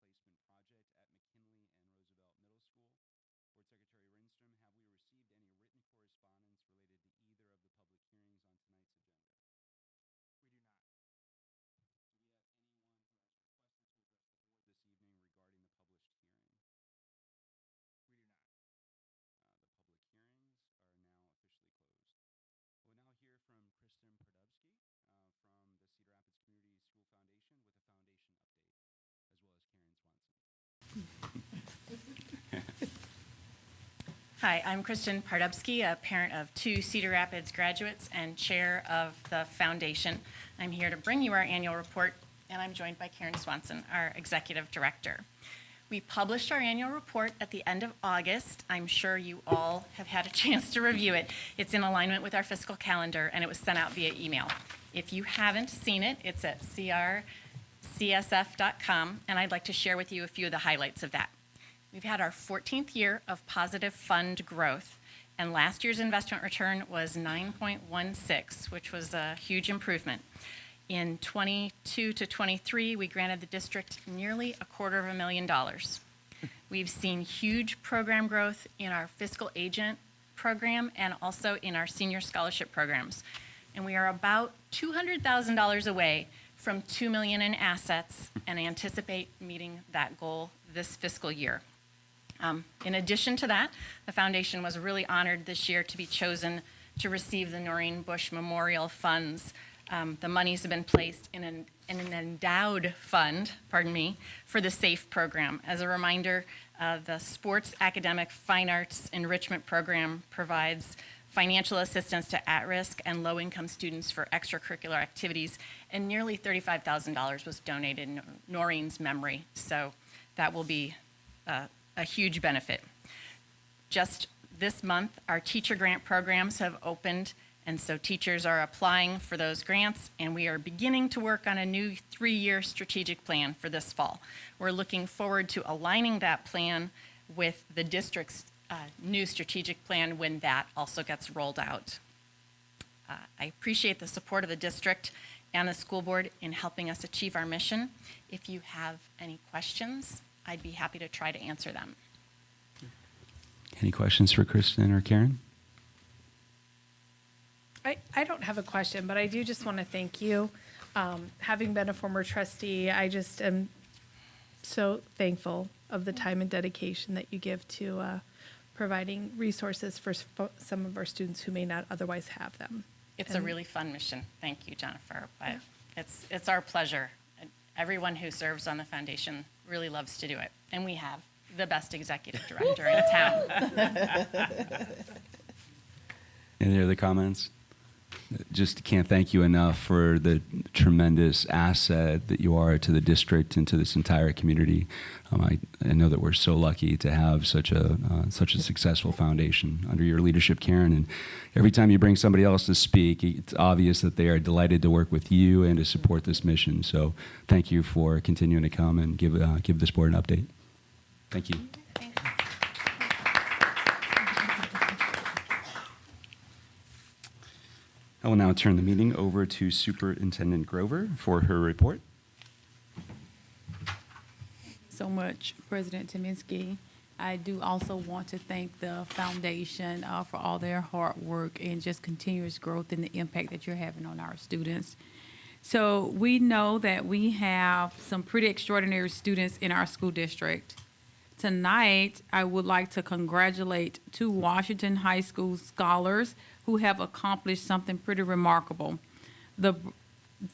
replacement project at McKinley and Roosevelt Middle School. Board Secretary Rinstrom, have we received any written correspondence related to either of the public hearings on tonight's agenda? We do not. Do we have anyone who has requested to address the board this evening regarding the published hearing? We do not. The public hearings are now officially closed. We'll now hear from Kristen Pardubsky from the Cedar Rapids Community School Foundation with a foundation update, as well as Karen Swanson. Hi, I'm Kristen Pardubsky, a parent of 2 Cedar Rapids graduates and chair of the foundation. I'm here to bring you our annual report, and I'm joined by Karen Swanson, our executive director. We published our annual report at the end of August. I'm sure you all have had a chance to review it. It's in alignment with our fiscal calendar, and it was sent out via email. If you haven't seen it, it's at crcsf.com, and I'd like to share with you a few of the highlights of that. We've had our 14th year of positive fund growth, and last year's investment return was 9.16, which was a huge improvement. In 22 to 23, we granted the district nearly $250,000. We've seen huge program growth in our fiscal agent program and also in our senior scholarship programs. And we are about $200,000 away from $2 million in assets and anticipate meeting that goal this fiscal year. In addition to that, the foundation was really honored this year to be chosen to receive the Noreen Bush Memorial Funds. The monies have been placed in an endowed fund, for the SAFE program. As a reminder, the Sports Academic Fine Arts Enrichment Program provides financial assistance to at-risk and low-income students for extracurricular activities, and nearly $35,000 was donated in Noreen's memory, so that will be a huge benefit. Just this month, our teacher grant programs have opened, and so teachers are applying for those grants, and we are beginning to work on a new 3-year strategic plan for this fall. We're looking forward to aligning that plan with the district's new strategic plan when that also gets rolled out. I appreciate the support of the district and the school board in helping us achieve our mission. If you have any questions, I'd be happy to try to answer them. Any questions for Kristen or Karen? I don't have a question, but I do just want to thank you. Having been a former trustee, I just am so thankful of the time and dedication that you give to providing resources for some of our students who may not otherwise have them. It's a really fun mission. Thank you, Jennifer. But it's our pleasure. Everyone who serves on the foundation really loves to do it. And we have the best executive director in town. Any other comments? Just can't thank you enough for the tremendous asset that you are to the district and to this entire community. I know that we're so lucky to have such a successful foundation under your leadership, Karen. And every time you bring somebody else to speak, it's obvious that they are delighted to work with you and to support this mission. So thank you for continuing to come and give this board an update. Thank you. I will now turn the meeting over to Superintendent Grover for her report. So much, President Tominski. I do also want to thank the foundation for all their hard work and just continuous growth and the impact that you're having on our students. So we know that we have some pretty extraordinary students in our school district. Tonight, I would like to congratulate 2 Washington High School scholars who have accomplished something pretty remarkable.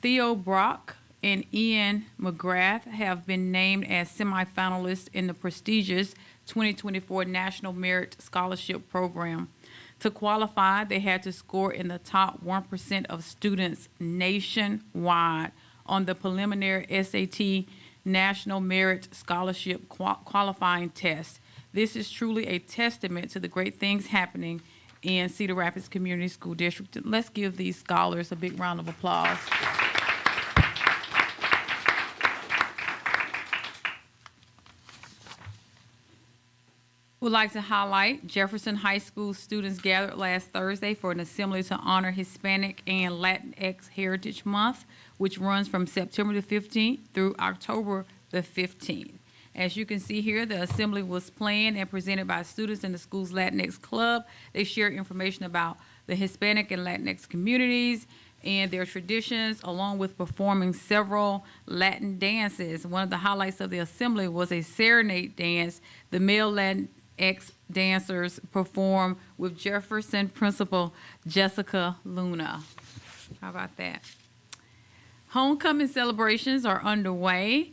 Theo Brock and Ian McGrath have been named as semifinalists in the prestigious 2024 National Merit Scholarship Program. To qualify, they had to score in the top 1% of students nationwide on the preliminary SAT National Merit Scholarship qualifying test. This is truly a testament to the great things happening in Cedar Rapids Community School District. Let's give these scholars a big round of applause. We'd like to highlight Jefferson High School students gathered last Thursday for an assembly to honor Hispanic and Latinx Heritage Month, which runs from September the 15th through October the 15th. As you can see here, the assembly was planned and presented by students in the school's Latinx Club. They shared information about the Hispanic and Latinx communities and their traditions, along with performing several Latin dances. One of the highlights of the assembly was a serenade dance. The male Latinx dancers performed with Jefferson Principal Jessica Luna. How about that? Homecoming celebrations are underway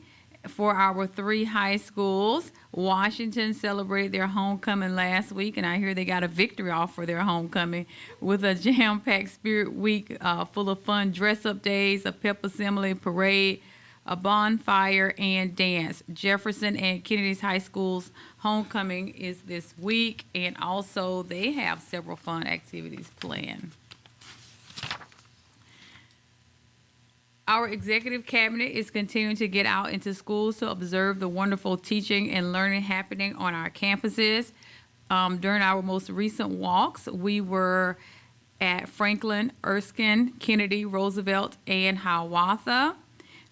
for our 3 high schools. Washington celebrated their homecoming last week, and I hear they got a victory off for their homecoming with a jam-packed Spirit Week full of fun dress-up days, a pep assembly, parade, a bonfire, and dance. Jefferson and Kennedy's high schools homecoming is this week, and also they have several fun activities planned. Our executive cabinet is continuing to get out into schools to observe the wonderful teaching and learning happening on our campuses. During our most recent walks, we were at Franklin, Erskine, Kennedy, Roosevelt, and Hiawatha.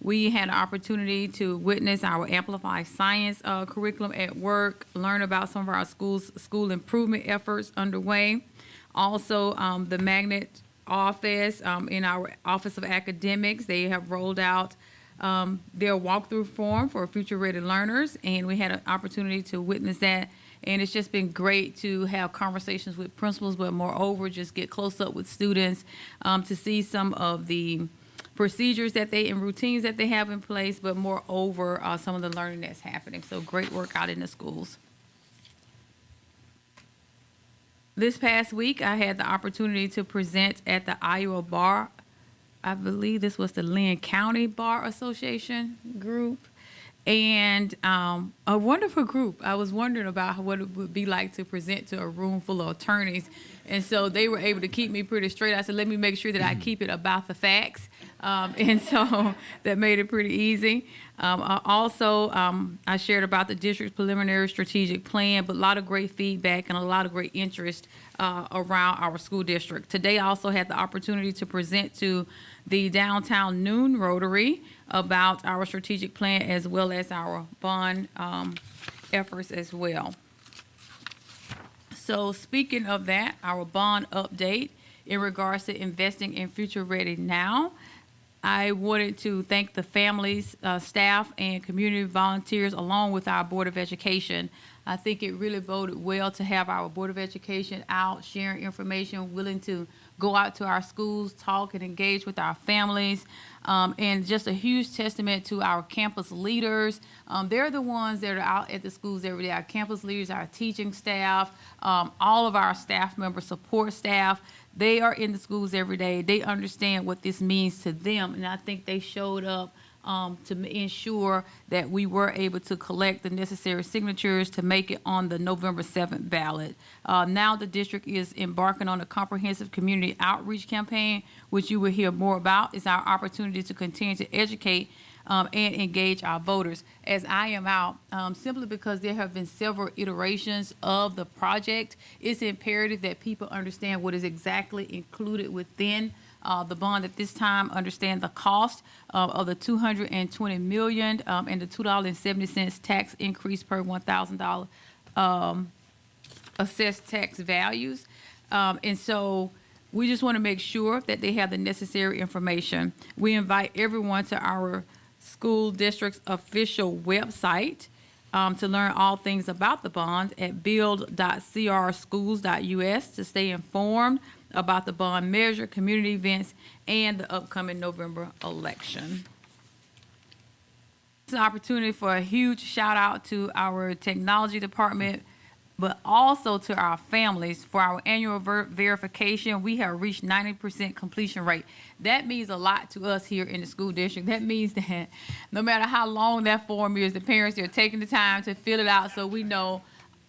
We had an opportunity to witness our Amplify Science curriculum at work, learn about some of our school improvement efforts underway. Also, the Magnet office, in our Office of Academics, they have rolled out their walkthrough form for future ready learners, and we had an opportunity to witness that. And it's just been great to have conversations with principals, but moreover, just get close up with students to see some of the procedures that they and routines that they have in place, but moreover, some of the learning that's happening. So great work out in the schools. This past week, I had the opportunity to present at the Iowa Bar. I believe this was the Lynn County Bar Association group. And a wonderful group. I was wondering about what it would be like to present to a room full of attorneys. And so they were able to keep me pretty straight. I said, let me make sure that I keep it about the facts. And so that made it pretty easy. I shared about the district's preliminary strategic plan, but a lot of great feedback and a lot of great interest around our school district. Today, I also had the opportunity to present to the Downtown Noon Rotary about our strategic plan as well as our bond efforts as well. So speaking of that, our bond update in regards to investing in Future Ready Now, I wanted to thank the families, staff, and community volunteers along with our Board of Education. I think it really boded well to have our Board of Education out sharing information, willing to go out to our schools, talk and engage with our families, and just a huge testament to our campus leaders. They're the ones that are out at the schools every day. Our campus leaders, our teaching staff, all of our staff members, support staff, they are in the schools every day. They understand what this means to them, and I think they showed up to ensure that we were able to collect the necessary signatures to make it on the November 7th ballot. Now the district is embarking on a comprehensive community outreach campaign, which you will hear more about. It's our opportunity to continue to educate and engage our voters. As I am out, simply because there have been several iterations of the project, it's imperative that people understand what is exactly included within the bond at this time, understand the cost of the $220 million and the $2.70 tax increase per $1,000 assessed tax values. And so we just want to make sure that they have the necessary information. We invite everyone to our school district's official website to learn all things about the bond at build.crschools.us to stay informed about the bond measure, community events, and the upcoming November election. It's an opportunity for a huge shout out to our technology department, but also to our families. For our annual verification, we have reached 90% completion rate. That means a lot to us here in the school district. That means that no matter how long that form is, the parents are taking the time to fill it out so we know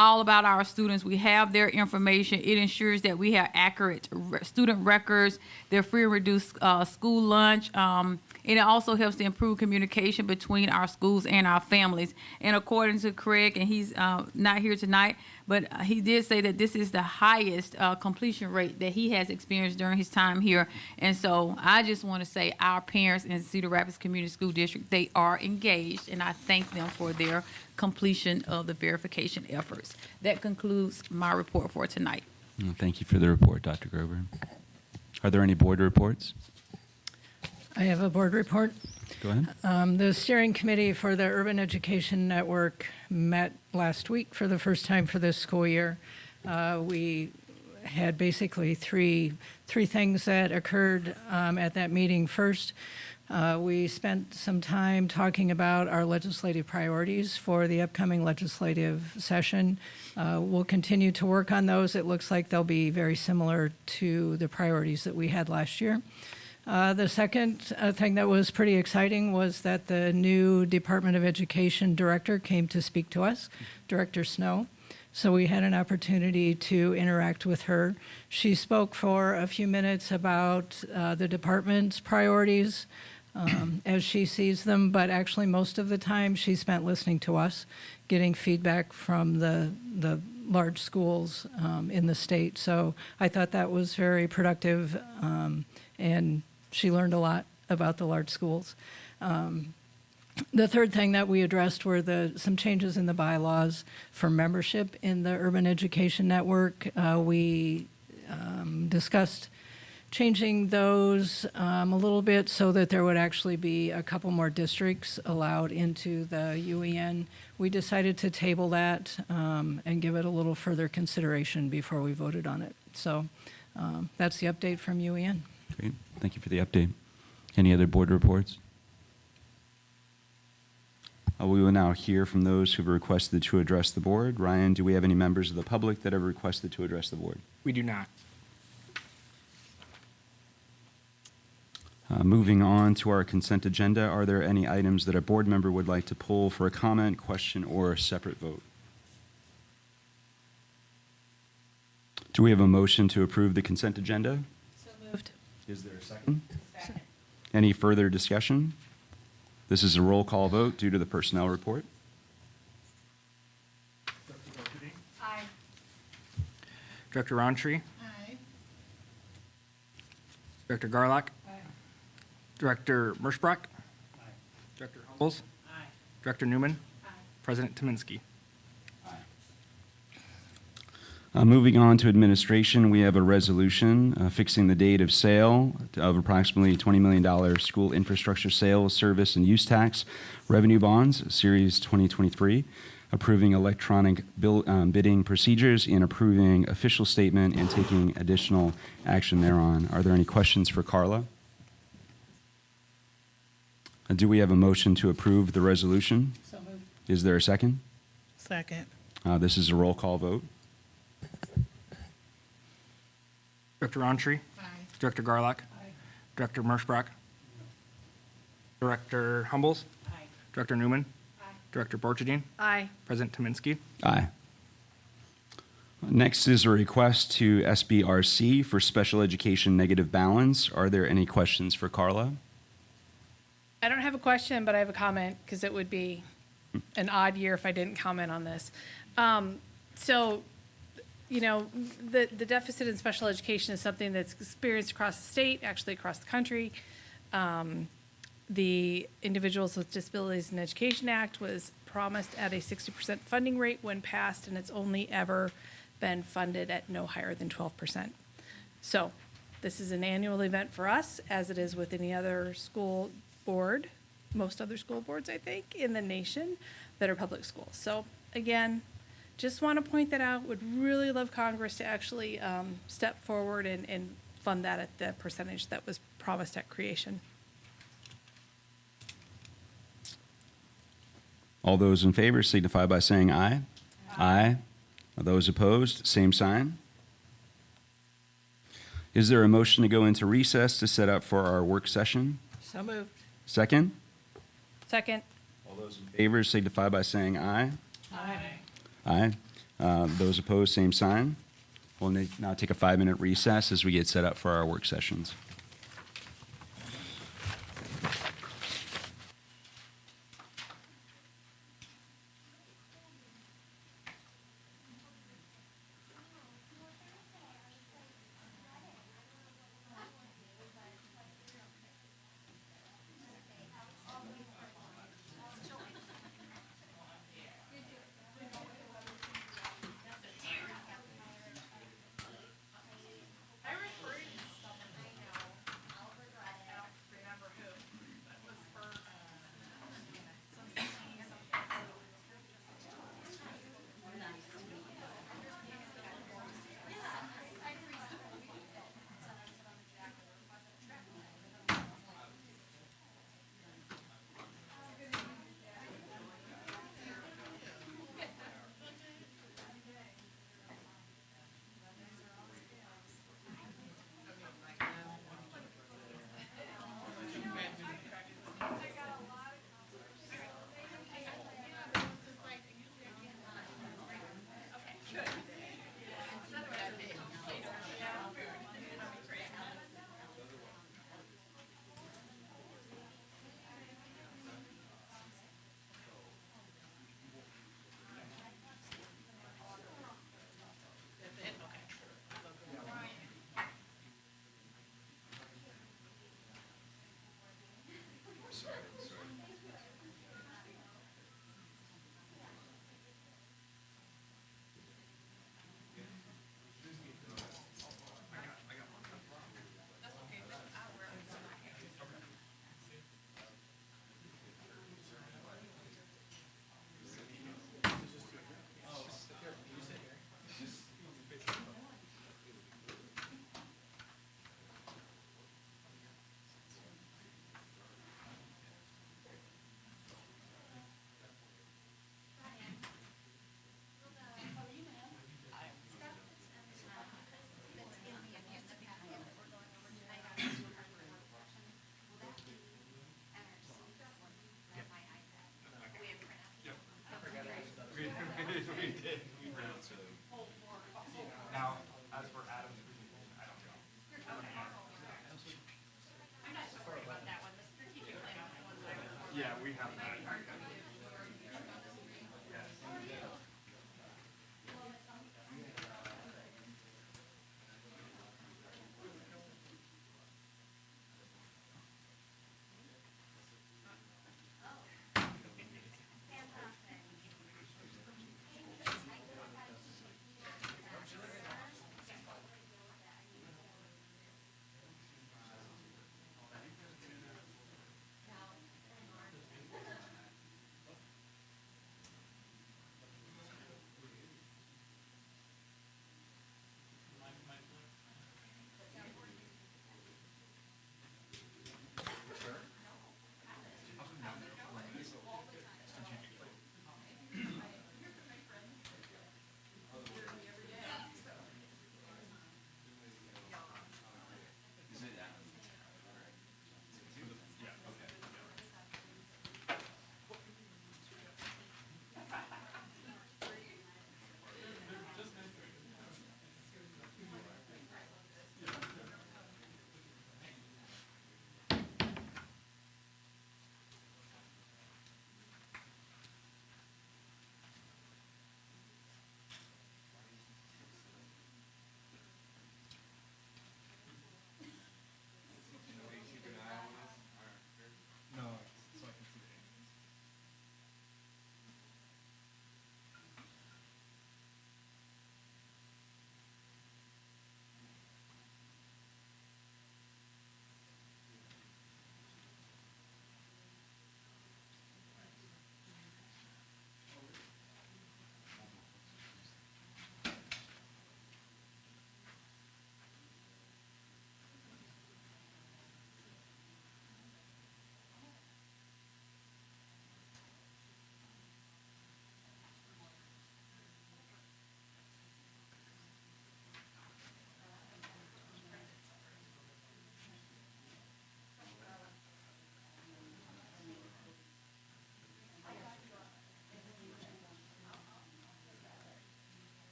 all about our students. We have their information. It ensures that we have accurate student records, their free and reduced school lunch, and it also helps to improve communication between our schools and our families. And according to Craig, and he's not here tonight, but he did say that this is the highest completion rate that he has experienced during his time here. And so I just want to say our parents in Cedar Rapids Community School District, they are engaged, and I thank them for their completion of the verification efforts. That concludes my report for tonight. Thank you for the report, Dr. Grover. Are there any board reports? I have a board report. Go ahead. The steering committee for the Urban Education Network met last week for the first time for this school year. We had basically three things that occurred at that meeting. First, we spent some time talking about our legislative priorities for the upcoming legislative session. We'll continue to work on those. It looks like they'll be very similar to the priorities that we had last year. The second thing that was pretty exciting was that the new Department of Education director came to speak to us, Director Snow. So we had an opportunity to interact with her. She spoke for a few minutes about the department's priorities as she sees them, but actually most of the time she spent listening to us, getting feedback from the large schools in the state. So I thought that was very productive, and she learned a lot about the large schools. The third thing that we addressed were some changes in the bylaws for membership in the Urban Education Network. We discussed changing those a little bit so that there would actually be a couple more districts allowed into the UEN. We decided to table that and give it a little further consideration before we voted on it. So that's the update from UEN. Great. Thank you for the update. Any other board reports? We will now hear from those who have requested to address the board. Ryan, do we have any members of the public that have requested to address the board? We do not. Moving on to our consent agenda, are there any items that a board member would like to pull for a comment, question, or a separate vote? Do we have a motion to approve the consent agenda? So moved. Is there a second? Second. Any further discussion? This is a roll call vote due to the personnel report. Aye. Director Roundtree. Aye. Director Garlock. Director Merschbrock. Director Humbles. Director Newman. President Tominski. Moving on to administration, we have a resolution fixing the date of sale of approximately $20 million school infrastructure sales, service, and use tax revenue bonds, Series 2023, approving electronic bidding procedures, and approving official statement and taking additional action thereon. Are there any questions for Carla? Do we have a motion to approve the resolution? So moved. Is there a second? Second. This is a roll call vote. Director Roundtree. Aye. Director Garlock. Director Merschbrock. Director Humbles. Director Newman. Director Borcherding. Aye. President Tominski. Aye. Next is a request to SBRC for special education negative balance. Are there any questions for Carla? I don't have a question, but I have a comment because it would be an odd year if I didn't comment on this. So, you know, the deficit in special education is something that's experienced across the state, actually across the country. The Individuals with Disabilities in Education Act was promised at a 60% funding rate when passed, and it's only ever been funded at no higher than 12%. So this is an annual event for us, as it is with any other school board, most other school boards, I think, in the nation that are public schools. So again, just want to point that out. Would really love Congress to actually step forward and fund that at the percentage that was promised at creation. All those in favor signify by saying aye. Aye. Those opposed, same sign. Is there a motion to go into recess to set up for our work session? So moved. Second? Second. All those in favor signify by saying aye. Aye. Aye. Those opposed, same sign. We'll now take a 5-minute recess as we get set up for our work sessions.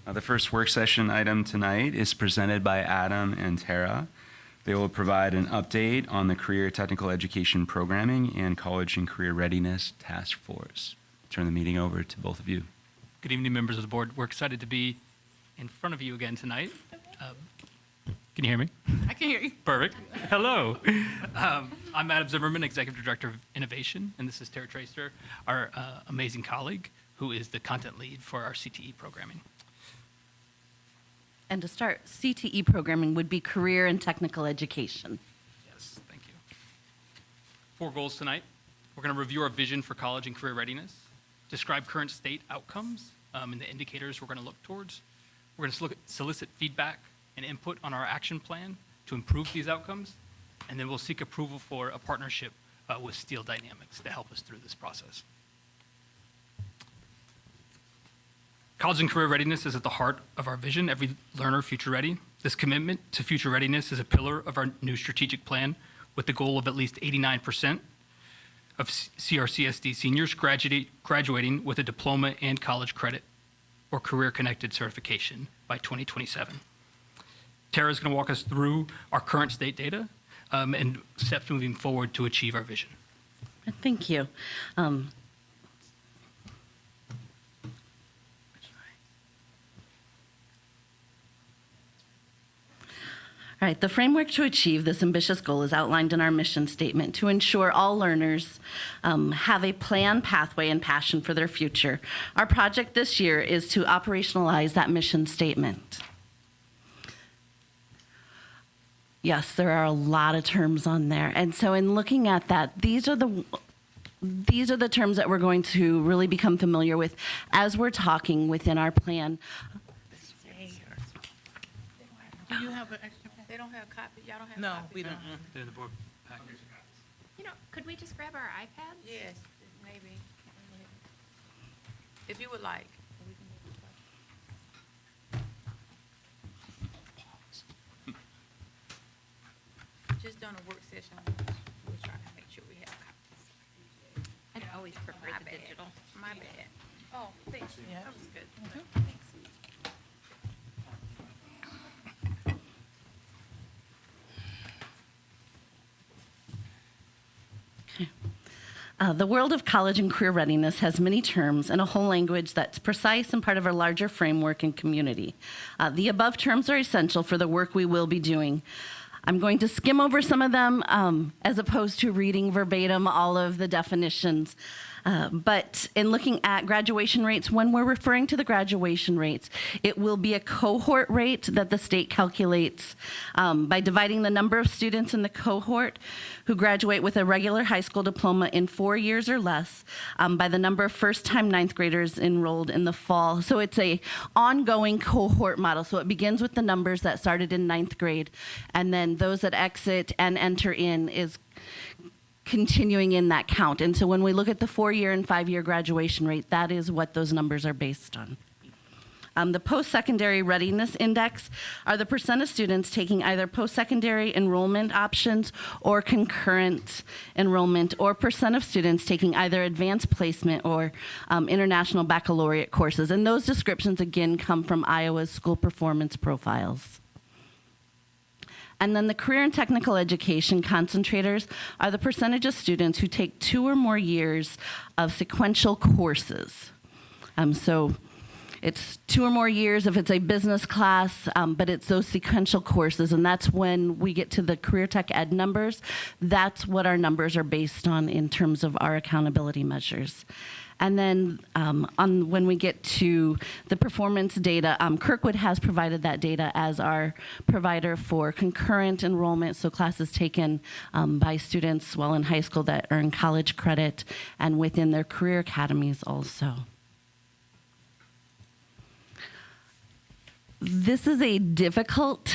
The first work session item tonight is presented by Adam and Tara. They will provide an update on the Career Technical Education Programming and College and Career Readiness Task Force. Turn the meeting over to both of you. Good evening, members of the board. We're excited to be in front of you again tonight. Can you hear me? I can hear you. Perfect. Hello. I'm Adam Zimmerman, Executive Director of Innovation, and this is Tara Tracer, our amazing colleague, who is the content lead for our CTE programming. And to start, CTE programming would be career and technical education. Yes, thank you. 4 goals tonight. We're going to review our vision for college and career readiness, describe current state outcomes and the indicators we're going to look towards. We're going to solicit feedback and input on our action plan to improve these outcomes, and then we'll seek approval for a partnership with Steel Dynamics to help us through this process. College and career readiness is at the heart of our vision, Every Learner Future Ready. This commitment to future readiness is a pillar of our new strategic plan with the goal of at least 89% of CRCSD seniors graduating with a diploma and college credit or career-connected certification by 2027. Tara is going to walk us through our current state data and steps moving forward to achieve our vision. Thank you. All right, the framework to achieve this ambitious goal is outlined in our mission statement to ensure all learners have a plan, pathway, and passion for their future. Our project this year is to operationalize that mission statement. Yes, there are a lot of terms on there. And so in looking at that, these are the terms that we're going to really become familiar with as we're talking within our plan. Do you have an extra? They don't have copies. Y'all don't have No, copies? we don't. They're in the board package. You know, could we just grab our iPads? Yes, maybe. If you would like. Just done a work session. We're trying to make sure we have copies. I'd always prefer My the bad. digital. My bad. Oh, thanks. Yeah. That was good. Mm-hmm. Thanks. The world of college and career readiness has many terms and a whole language that's precise and part of our larger framework and community. The above terms are essential for the work we will be doing. I'm going to skim over some of them as opposed to reading verbatim all of the definitions. But in looking at graduation rates, when we're referring to the graduation rates, it will be a cohort rate that the state calculates by dividing the number of students in the cohort who graduate with a regular high school diploma in 4 years or less by the number of first-time ninth graders enrolled in the fall. So it's a ongoing cohort model. So it begins with the numbers that started in ninth grade, and then those that exit and enter in is continuing in that count. And so when we look at the 4-year and 5-year graduation rate, that is what those numbers are based on. The post-secondary readiness index are the percent of students taking either post-secondary enrollment options or concurrent enrollment, or percent of students taking either advanced placement or international baccalaureate courses. And those descriptions, again, come from Iowa's school performance profiles. And then the career and technical education concentrators are the percentage of students who take 2 or more years of sequential courses. So it's 2 or more years if it's a business class, but it's those sequential courses, and that's when we get to the career tech ed numbers. That's what our numbers are based on in terms of our accountability measures. And then when we get to the performance data, Kirkwood has provided that data as our provider for concurrent enrollment, so classes taken by students while in high school that earn college credit and within their career academies also. This is a difficult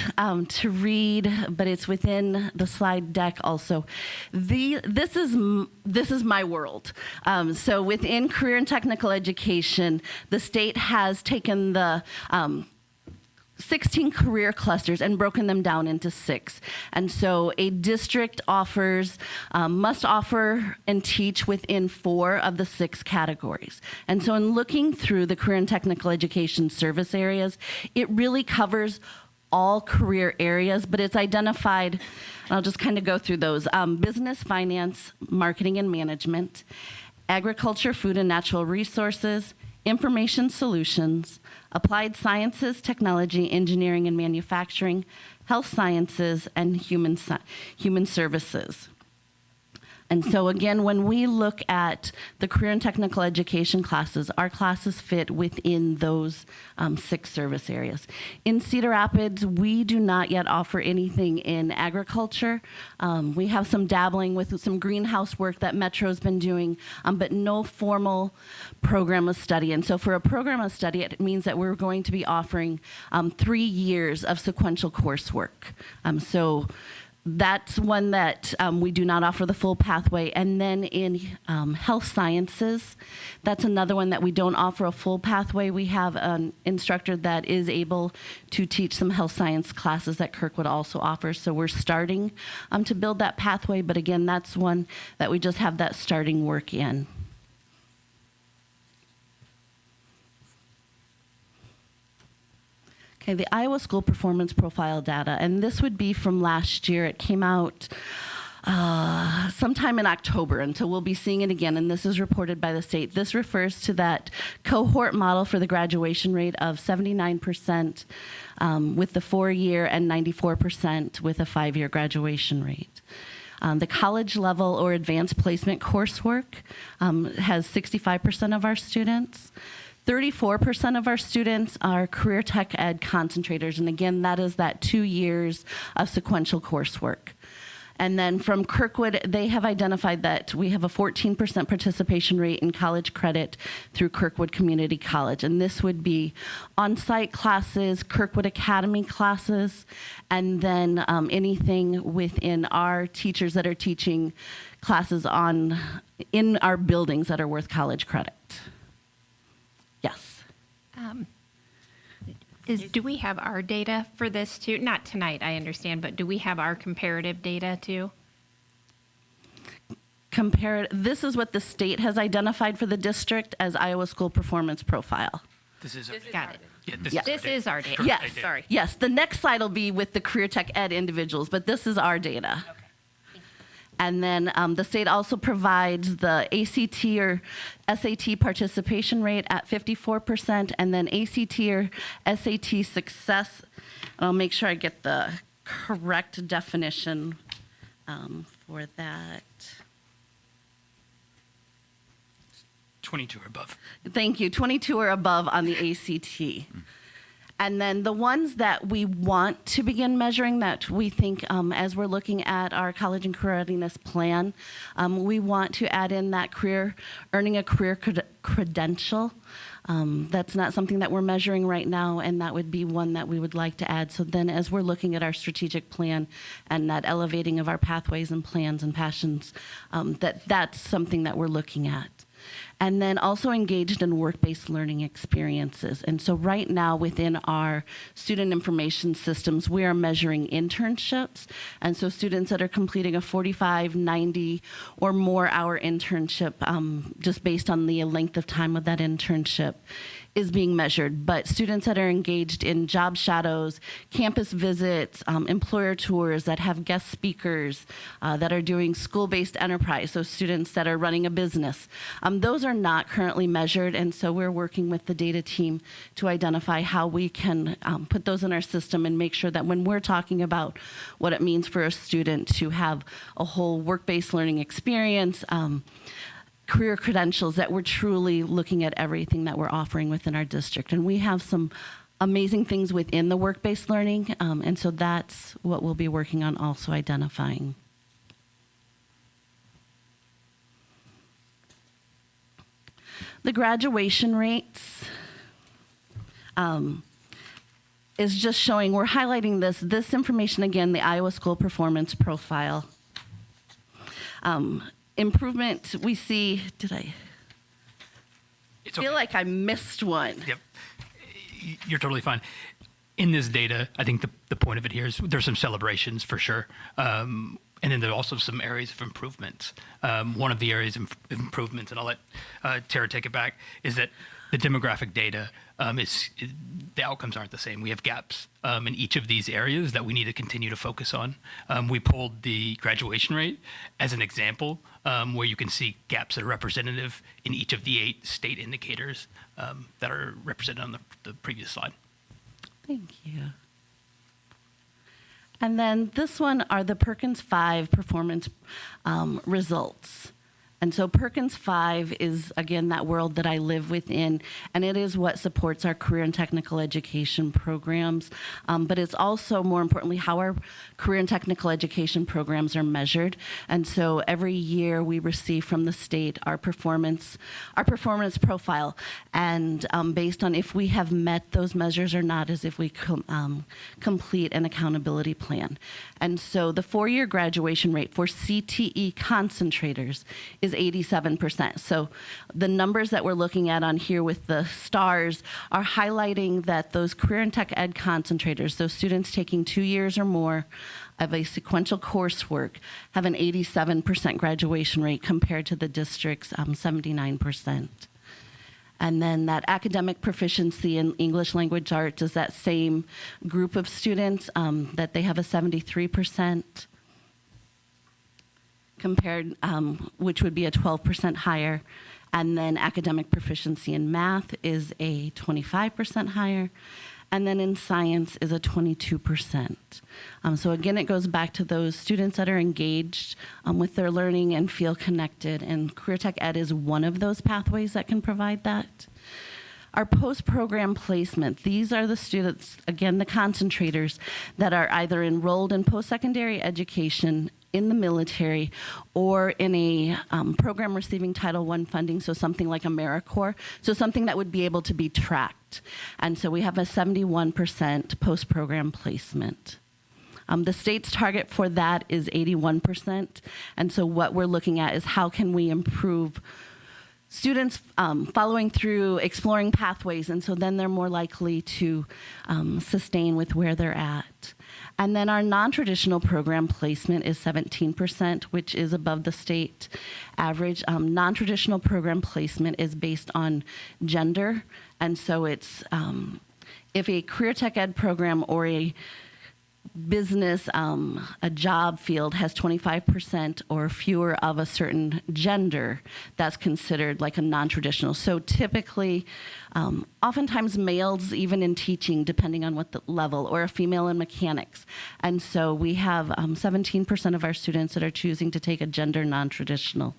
to read, but it's within the slide deck also. This is my world. So within career and technical education, the state has taken the 16 career clusters and broken them down into 6. And so a district must offer and teach within 4 of the 6 categories. And so in looking through the career and technical education service areas, it really covers all career areas, but it's identified, and I'll just kind of go through those, business, finance, marketing and management, agriculture, food and natural resources, information solutions, applied sciences, technology, engineering and manufacturing, health sciences, and human services. And so again, when we look at the career and technical education classes, our classes fit within those 6 service areas. In Cedar Rapids, we do not yet offer anything in agriculture. We have some dabbling with some greenhouse work that Metro's been doing, but no formal program of study. And so for a program of study, it means that we're going to be offering 3 years of sequential coursework. So that's one that we do not offer the full pathway. And then in health sciences, that's another one that we don't offer a full pathway. We have an instructor that is able to teach some health science classes that Kirkwood also offers. So we're starting to build that pathway. But again, that's one that we just have that starting work in. Okay, the Iowa School Performance Profile data, and this would be from last year. It came out sometime in October, and so we'll be seeing it again, and this is reported by the state. This refers to that cohort model for the graduation rate of 79% with the 4-year and 94% with a 5-year graduation rate. The college level or advanced placement coursework has 65% of our students. 34% of our students are career tech ed concentrators, and again, that is that 2 years of sequential coursework. And then from Kirkwood, they have identified that we have a 14% participation rate in college credit through Kirkwood Community College, and this would be on-site classes, Kirkwood Academy classes, and then anything within our teachers that are teaching classes in our buildings that are worth college credit. Yes. Do we have our data for this too? Not tonight, I understand, but do we have our comparative data too? This is what the state has identified for the district as Iowa School Performance Profile. This is Got it. yeah, This is our data. Yes, Sorry. yes. The next slide will be with the career tech ed individuals, but this is our data. And then the state also provides the ACT or SAT participation rate at 54%, and then ACT or SAT success. I'll make sure I get the correct definition for that. 22 or above. Thank you. 22 or above on the ACT. And then the ones that we want to begin measuring that we think as we're looking at our college and career readiness plan, we want to add in that earning a career credential. That's not something that we're measuring right now, and that would be one that we would like to add. So then as we're looking at our strategic plan and that elevating of our pathways and plans and passions, that's something that we're looking at. And then also engaged in work-based learning experiences. And so right now within our student information systems, we are measuring internships. And so students that are completing a 45, 90 or more hour internship, just based on the length of time of that internship, is being measured. But students that are engaged in job shadows, campus visits, employer tours that have guest speakers, that are doing school-based enterprise, so students that are running a business, those are not currently measured, and so we're working with the data team to identify how we can put those in our system and make sure that when we're talking about what it means for a student to have a whole work-based learning experience, career credentials, that we're truly looking at everything that we're offering within our district. And we have some amazing things within the work-based learning, and so that's what we'll be working on also identifying. The graduation rates is just showing, we're highlighting this information again, the Iowa School Performance Profile. Improvement we see, It's feel okay. like I missed one. Yep. You're totally fine. In this data, I think the point of it here is there's some celebrations for sure. And then there are also some areas of improvement. One of the areas of improvement, and I'll let Tara take it back, is that the demographic data, the outcomes aren't the same. We have gaps in each of these areas that we need to continue to focus on. We pulled the graduation rate as an example, where you can see gaps that are representative in each of the 8 state indicators that are represented on the previous slide. Thank you. And then this one are the Perkins 5 performance results. And so Perkins 5 is, again, that world that I live within, and it is what supports our career and technical education programs. But it's also, more importantly, how our career and technical education programs are measured. And so every year we receive from the state our performance profile. And based on if we have met those measures or not is if we complete an accountability plan. And so the 4-year graduation rate for CTE concentrators is 87%. So the numbers that we're looking at on here with the stars are highlighting that those career and tech ed concentrators, those students taking 2 years or more of a sequential coursework, have an 87% graduation rate compared to the district's 79%. And then that academic proficiency in English language arts is that same group of students that they have a 73% compared, which would be a 12% higher. And then academic proficiency in math is a 25% higher. And then in science is a 22%. So again, it goes back to those students that are engaged with their learning and feel connected. And Career Tech Ed is one of those pathways that can provide that. Our post-program placement, these are the students, again, the concentrators that are either enrolled in post-secondary education in the military or in a program receiving Title I funding, so something like AmeriCorps, so something that would be able to be tracked. And so we have a 71% post-program placement. The state's target for that is 81%. And so what we're looking at is how can we improve students following through, exploring pathways, and so then they're more likely to sustain with where they're at. And then our non-traditional program placement is 17%, which is above the state average. Non-traditional program placement is based on gender, and so it's if a career tech ed program or a business, a job field has 25% or fewer of a certain gender, that's considered like a non-traditional. So typically, oftentimes males, even in teaching, depending on what the level, or a female in mechanics. And so we have 17% of our students that are choosing to take a gender non-traditional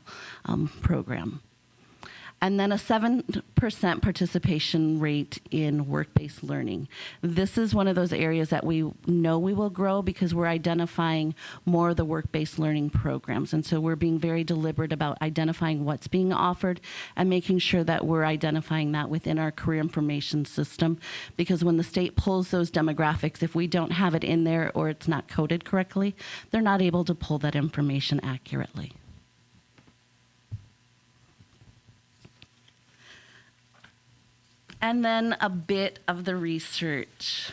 program. And then a 7% participation rate in work-based learning. This is one of those areas that we know we will grow because we're identifying more of the work-based learning programs. And so we're being very deliberate about identifying what's being offered and making sure that we're identifying that within our career information system. Because when the state pulls those demographics, if we don't have it in there or it's not coded correctly, they're not able to pull that information accurately. And then a bit of the research.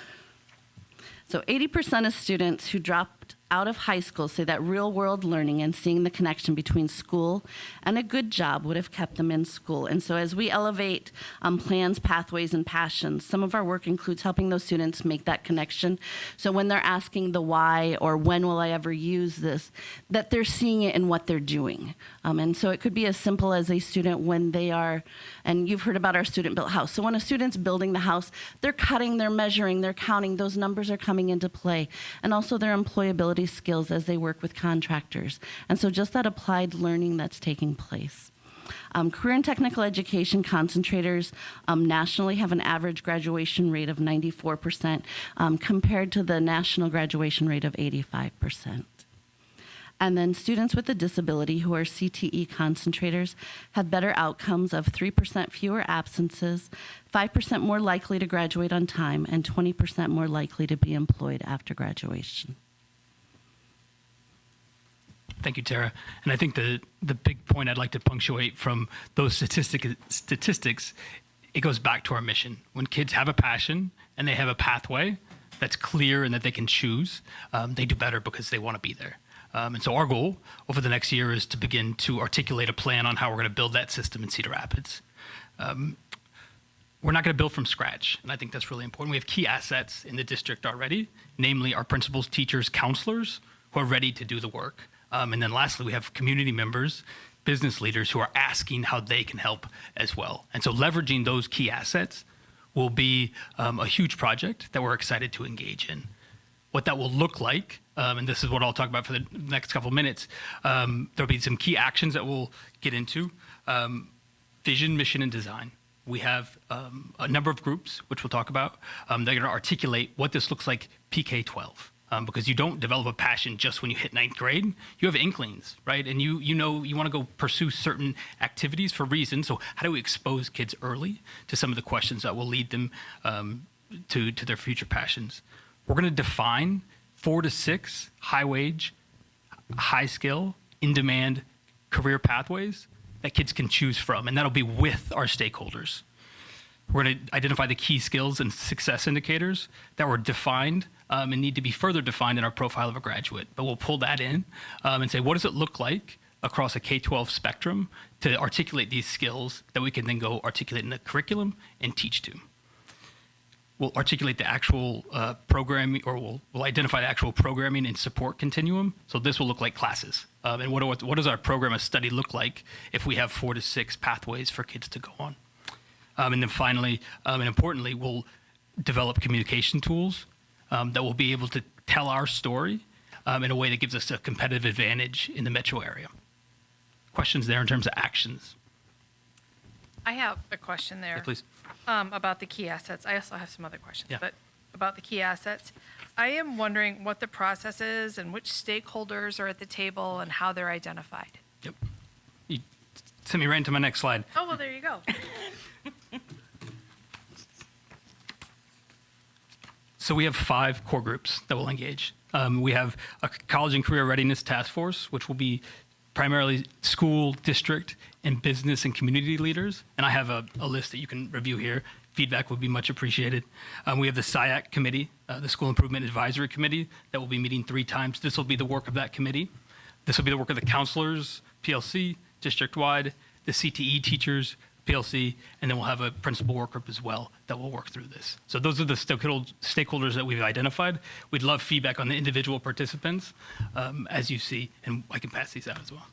So 80% of students who dropped out of high school say that real-world learning and seeing the connection between school and a good job would have kept them in school. And so as we elevate plans, pathways, and passions, some of our work includes helping those students make that connection. So when they're asking the why or when will I ever use this, that they're seeing it in what they're doing. And so it could be as simple as a student when they are, and you've heard about our student-built house. So when a student's building the house, they're cutting, they're measuring, they're counting, those numbers are coming into play. And also their employability skills as they work with contractors. And so just that applied learning that's taking place. Career and technical education concentrators nationally have an average graduation rate of 94% compared to the national graduation rate of 85%. And then students with a disability who are CTE concentrators have better outcomes of 3% fewer absences, 5% more likely to graduate on time, and 20% more likely to be employed after graduation. Thank you, Tara. And I think the big point I'd like to punctuate from those statistics, it goes back to our mission. When kids have a passion and they have a pathway that's clear and that they can choose, they do better because they want to be there. And so our goal over the next year is to begin to articulate a plan on how we're going to build that system in Cedar Rapids. We're not going to build from scratch, and I think that's really important. We have key assets in the district already, namely our principals, teachers, counselors who are ready to do the work. And then lastly, we have community members, business leaders who are asking how they can help as well. And so leveraging those key assets will be a huge project that we're excited to engage in. what that will look like, and this is what I'll talk about for the next couple of minutes, there'll be some key actions that we'll get into. Vision, mission, and design. We have a number of groups, which we'll talk about. They're going to articulate what this looks like PK-12. Because you don't develop a passion just when you hit 9th grade. You have inklings, right? And you know you want to go pursue certain activities for reasons. So how do we expose kids early to some of the questions that will lead them to their future passions? We're going to define 4 to 6 high wage, high skill, in demand career pathways that kids can choose from, and that'll be with our stakeholders. We're going to identify the key skills and success indicators that were defined and need to be further defined in our profile of a graduate. But we'll pull that in and say, what does it look like across a K-12 spectrum to articulate these skills that we can then go articulate in the curriculum and teach to? We'll articulate the actual programming, or we'll identify the actual programming and support continuum. So this will look like classes. And what does our program of study look like if we have 4 to 6 pathways for kids to go on? And then finally, and importantly, we'll develop communication tools that will be able to tell our story in a way that gives us a competitive advantage in the metro area. Questions there in terms of actions? I have a question there. Yeah, please. About the key assets. I also have some other questions, Yeah. but about the key assets. I am wondering what the process is and which stakeholders are at the table and how they're identified. Yep. You sent me right into my next slide. Oh, well, there you go. So we have 5 core groups that will engage. We have a college and career readiness task force, which will be primarily school, district, and business and community leaders. And I have a list that you can review here. Feedback would be much appreciated. We have the SIAC committee, the School Improvement Advisory Committee, that will be meeting 3 times. This will be the work of that committee. This will be the work of the counselors, PLC, district-wide, the CTE teachers, PLC, and then we'll have a principal work group as well that will work through this. So those are the stakeholders that we've identified. We'd love feedback on the individual participants, as you see, and I can pass these out as well.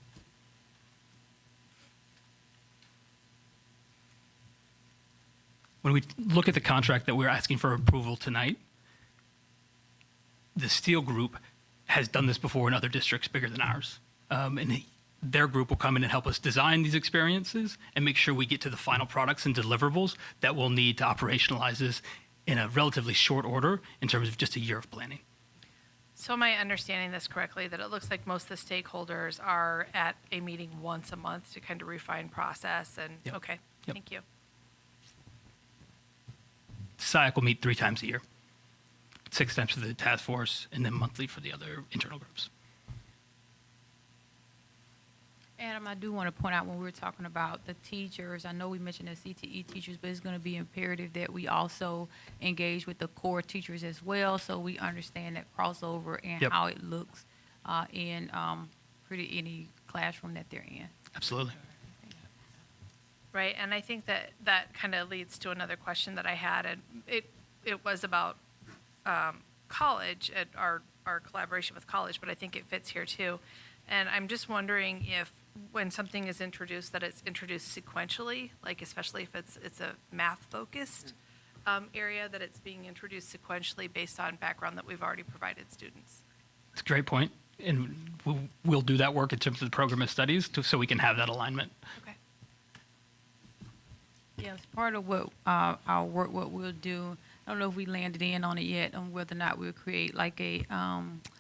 When we look at the contract that we're asking for approval tonight, the Steel Group has done this before in other districts bigger than ours. And their group will come in and help us design these experiences and make sure we get to the final products and deliverables that we'll need to operationalize this in a relatively short order in terms of just a year of planning. So am I understanding this correctly, that it looks like most of the stakeholders are at a meeting once a month to kind of refine process and, Yep. okay, Yep. thank you. SIAC will meet 3 times a year, 6 times for the task force, and then monthly for the other internal groups. Adam, I do want to point out when we were talking about the teachers, I know we mentioned the CTE teachers, but it's going to be imperative that we also engage with the core teachers as well, so we understand that crossover and Yep. how it looks in pretty any classroom that they're in. Absolutely. Right, and I think that that kind of leads to another question that I had, and it was about college, at our collaboration with college, but I think it fits here too. And I'm just wondering if, when something is introduced, that it's introduced sequentially, like especially if it's a math-focused area, that it's being introduced sequentially based on background that we've already provided students. It's a great point, and we'll do that work in terms of the program of studies so we can have that alignment. Okay. Yeah, as part of what our work, what we'll do, I don't know if we landed in on it yet, on whether or not we'll create like a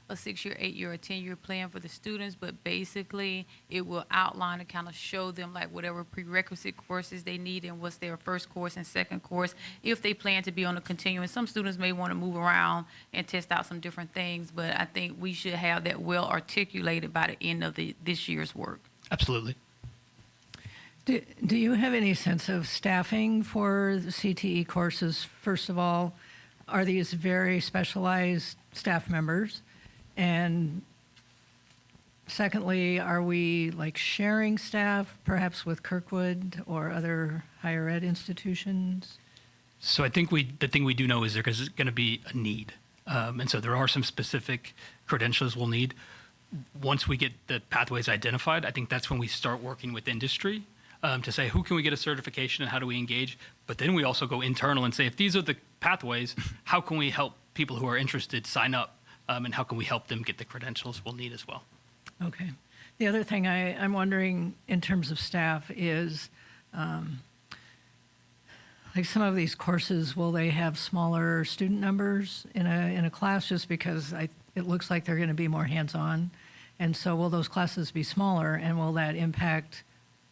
6-year, 8-year, or 10-year plan for the students, but basically it will outline and kind of show them like whatever prerequisite courses they need and what's their first course and second course, if they plan to be on a continuum. Some students may want to move around and test out some different things, but I think we should have that well articulated by the end of this year's work. Absolutely. Do you have any sense of staffing for the CTE courses? First of all, are these very specialized staff members? And secondly, are we like sharing staff perhaps with Kirkwood or other higher ed institutions? So I think the thing we do know is there's going to be a need. And so there are some specific credentials we'll need. Once we get the pathways identified, I think that's when we start working with industry to say, who can we get a certification and how do we engage? But then we also go internal and say, if these are the pathways, how can we help people who are interested sign up and how can we help them get the credentials we'll need as well. Okay. The other thing I'm wondering in terms of staff is, like some of these courses, will they have smaller student numbers in a class just because it looks like they're going to be more hands-on? And so will those classes be smaller, and will that impact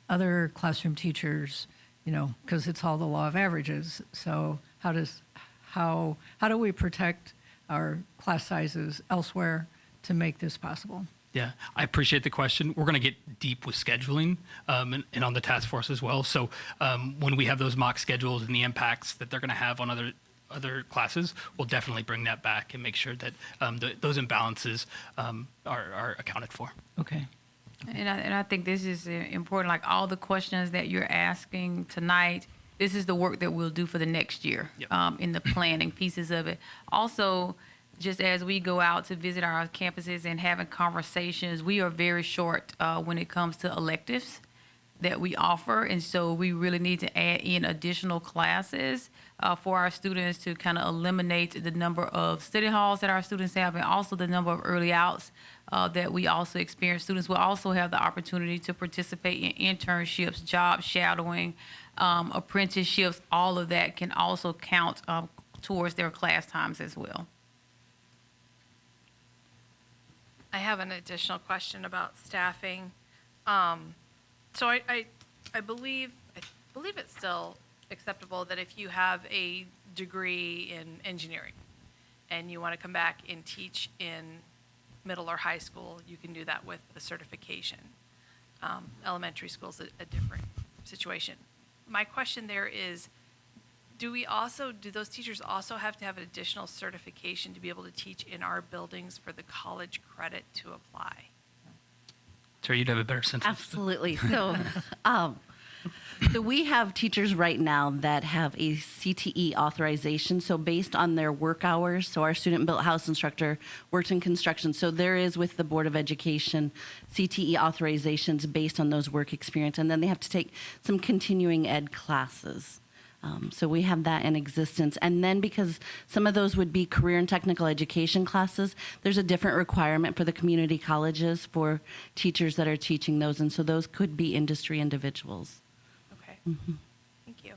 other classroom teachers, because it's all the law of averages. So how do we protect our class sizes elsewhere to make this possible? Yeah, I appreciate the question. We're going to get deep with scheduling and on the task force as well. So when we have those mock schedules and the impacts that they're going to have on other classes, we'll definitely bring that back and make sure that those imbalances are accounted for. Okay. And I think this is important, like all the questions that you're asking tonight, this is the work that we'll do for the next year. Yep. In the planning pieces of it. Also, just as we go out to visit our campuses and having conversations, we are very short when it comes to electives that we offer. And so we really need to add in additional classes for our students to kind of eliminate the number of study halls that our students have, and also the number of early outs that we also experience. Students will also have the opportunity to participate in internships, job shadowing, apprenticeships. All of that can also count towards their class times as well. I have an additional question about staffing. So I believe it's still acceptable that if you have a degree in engineering and you want to come back and teach in middle or high school, you can do that with a certification. Elementary school's a different situation. My question there is, do those teachers also have to have an additional certification to be able to teach in our buildings for the college credit to apply? Terry, you'd have a better sense of Absolutely. So, so we have teachers right now that have a CTE authorization. So based on their work hours, so our student-built house instructor works in construction. So there is with the Board of Education CTE authorizations based on those work experience. And then they have to take some continuing ed classes. So we have that in existence. And then because some of those would be career and technical education classes, there's a different requirement for the community colleges for teachers that are teaching those. And so those could be industry individuals. Okay. Thank you.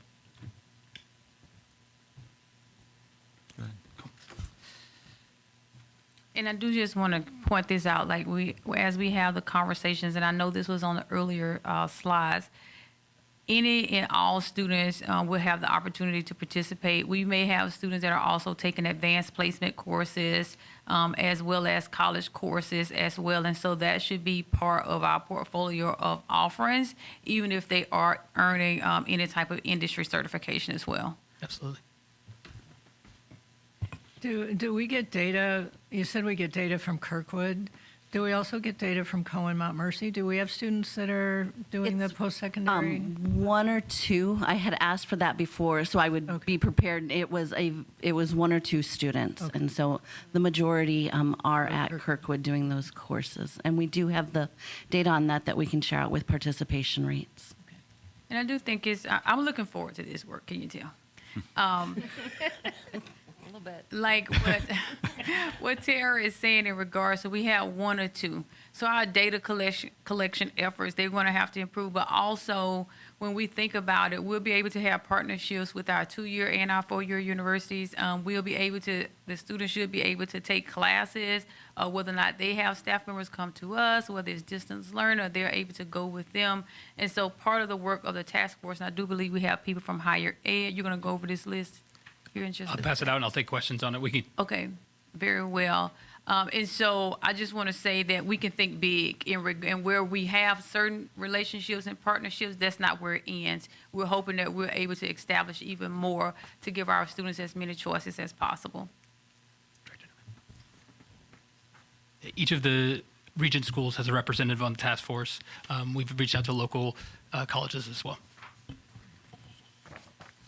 And I do just want to point this out, like as we have the conversations, and I know this was on the earlier slides, any and all students will have the opportunity to participate. We may have students that are also taking advanced placement courses as well as college courses as well. And so that should be part of our portfolio of offerings, even if they are earning any type of industry certification as well. Absolutely. Do we get data? You said we get data from Kirkwood. Do we also get data from Cohen Mount Mercy? Do we have students that are doing the post-secondary? One or two. I had asked for that before, so I would be prepared. It was one or two students, and so the majority are at Kirkwood doing those courses. And we do have the data on that we can share out with participation rates. And I do think I'm looking forward to this work, can you tell? A little bit. Like what Tara is saying in regards to, we have one or two. So our data collection efforts, they're going to have to improve. But also, when we think about it, we'll be able to have partnerships with our 2-year and our 4-year universities. The students should be able to take classes, whether or not they have staff members come to us, whether it's distance learner, they're able to go with them. And so part of the work of the task force, and I do believe we have people from higher ed. You're going to go over this list here in just I'll pass it out and I'll take questions on it. We can. Okay, very well. And so I just want to say that we can think big and where we have certain relationships and partnerships, that's not where it ends. We're hoping that we're able to establish even more to give our students as many choices as possible. Each of the region schools has a representative on the task force. We've reached out to local colleges as well.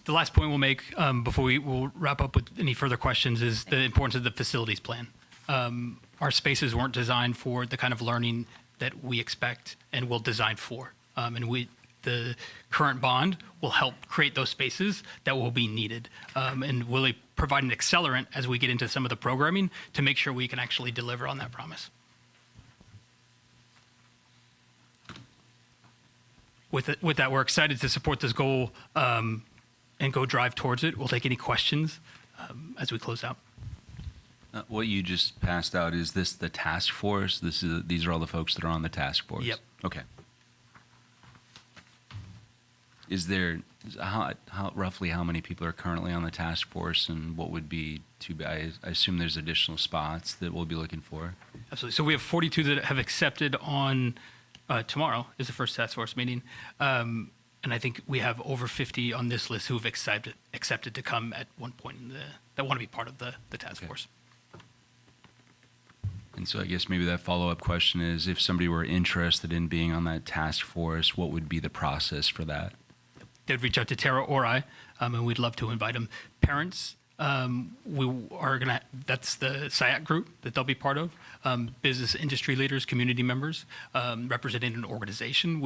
The last point we'll make before we'll wrap up with any further questions is the importance of the facilities plan. Our spaces weren't designed for the kind of learning that we expect and will design for. And the current bond will help create those spaces that will be needed, and will provide an accelerant as we get into some of the programming to make sure we can actually deliver on that promise. With that, we're excited to support this goal and go drive towards it. We'll take any questions as we close out. What you just passed out, is this the task force? These are all the folks that are on the task force? Yep. Okay. Is there, roughly how many people are currently on the task force, and what would be I assume there's additional spots that we'll be looking for? Absolutely. So we have 42 that have accepted on tomorrow is the first task force meeting. And I think we have over 50 on this list who have accepted to come at one point that want to be part of the task Okay. force. And so I guess maybe that follow-up question is, if somebody were interested in being on that task force, what would be the process for that? They'd reach out to Tara or I, and we'd love to invite them. Parents, that's the SIAC group that they'll be part of. Business industry leaders, community members, representing an organization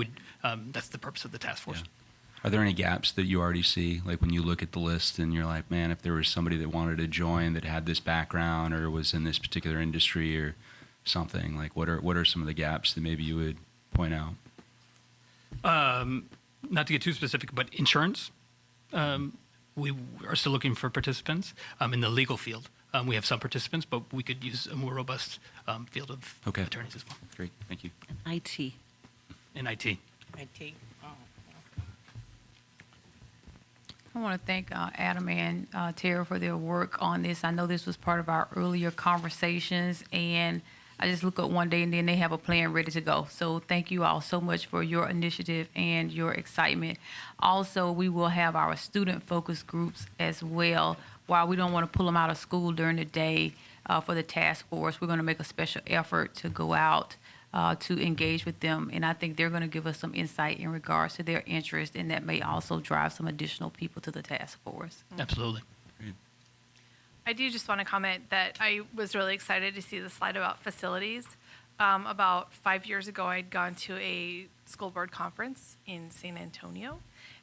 that's the purpose of the task force. Yeah. Are there any gaps that you already see? Like when you look at the list and you're like, man, if there was somebody that wanted to join that had this background or was in this particular industry or something, like what are some of the gaps that maybe you would point out? Not to get too specific, but insurance. We are still looking for participants in the legal field. We have some participants, but we could use a more robust field of Okay. attorneys as well. Great, thank you. IT. In IT. I want to thank Adam and Tara for their work on this. I know this was part of our earlier conversations, and I just look up one day and then they have a plan ready to go. So thank you all so much for your initiative and your excitement. Also, we will have our student focus groups as well. While we don't want to pull them out of school during the day for the task force, we're going to make a special effort to go out to engage with them. And I think they're going to give us some insight in regards to their interest, and that may also drive some additional people to the task force. Absolutely. I do just want to comment that I was really excited to see the slide about facilities. About 5 years ago, I'd gone to a school board conference in San Antonio,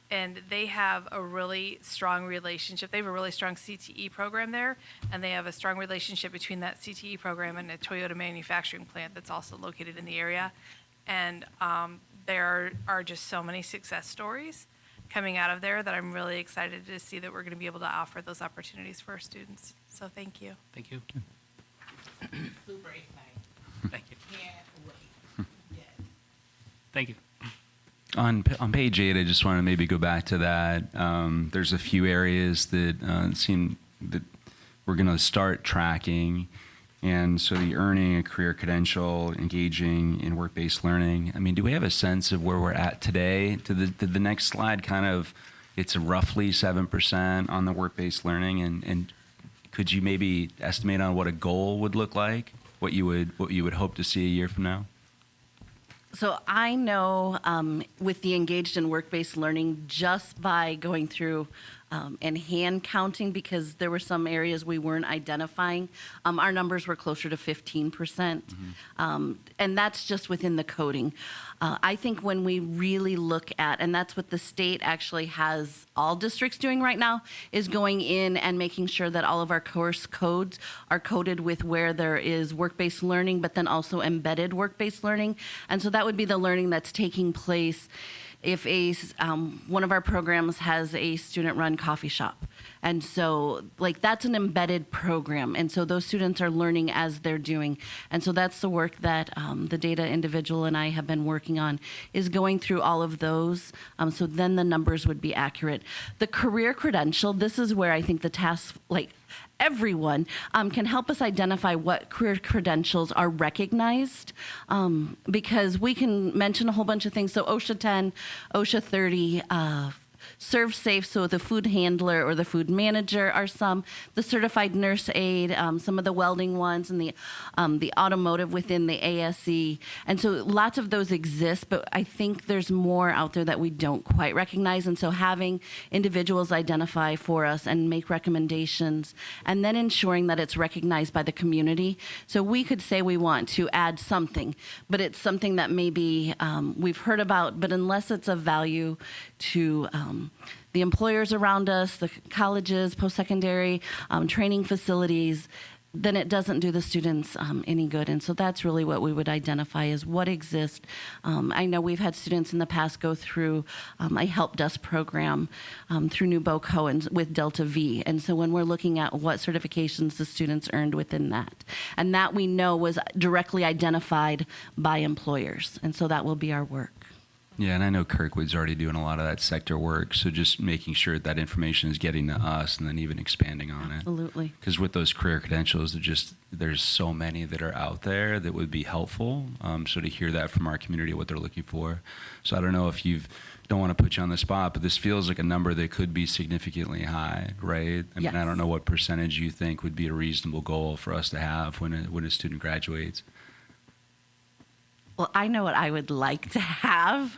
and they have a really strong relationship. They have a really strong CTE program there, and they have a strong relationship between that CTE program and a Toyota manufacturing plant that's also located in the area. And there are just so many success stories coming out of there that I'm really excited to see that we're going to be able to offer those opportunities for our students. So thank you. Thank you. Super exciting. Thank you. Can't wait. Yes. Thank you. On page 8, I just want to maybe go back to that. There's a few areas that seem that we're going to start tracking. And so the earning a career credential, engaging in work-based learning. I mean, do we have a sense of where we're at today? Did the next slide kind of, it's roughly 7% on the work-based learning, and could you maybe estimate on what a goal would look like? What you would hope to see a year from now? So I know with the engaged in work-based learning, just by going through and hand counting, because there were some areas we weren't identifying, our numbers were closer to 15%. And that's just within the coding. I think when we really look at, and that's what the state actually has all districts doing right now, is going in and making sure that all of our course codes are coded with where there is work-based learning, but then also embedded work-based learning. And so that would be the learning that's taking place if one of our programs has a student-run coffee shop. And so, like, that's an embedded program. And so those students are learning as they're doing. And so that's the work that the data individual and I have been working on, is going through all of those. So then the numbers would be accurate. The career credential, this is where I think the task, like, everyone can help us identify what career credentials are recognized, because we can mention a whole bunch of things. So OSHA 10, OSHA 30, Serve Safe, so the food handler or the food manager are some. The certified nurse aide, some of the welding ones, and the automotive within the ASE. And so lots of those exist, but I think there's more out there that we don't quite recognize. And so having individuals identify for us and make recommendations, and then ensuring that it's recognized by the community. So we could say we want to add something, but it's something that maybe we've heard about, but unless it's of value to the employers around us, the colleges, post-secondary, training facilities, then it doesn't do the students any good. And so that's really what we would identify as what exists. I know we've had students in the past go through a help desk program through New Boco and with Delta V. And so when we're looking at what certifications the students earned within that, and that we know was directly identified by employers. And so that will be our work. Yeah, and I know Kirkwood's already doing a lot of that sector work, so just making sure that information is getting to us and then even expanding on it. Absolutely. Because with those career credentials, there's so many that are out there that would be helpful. So to hear that from our community, what they're looking for. So I don't know if don't want to put you on the spot, but this feels like a number that could be significantly high, right? I mean, I don't know what percentage you think would be a reasonable goal for us to have when a student graduates. Well, I know what I would like to have.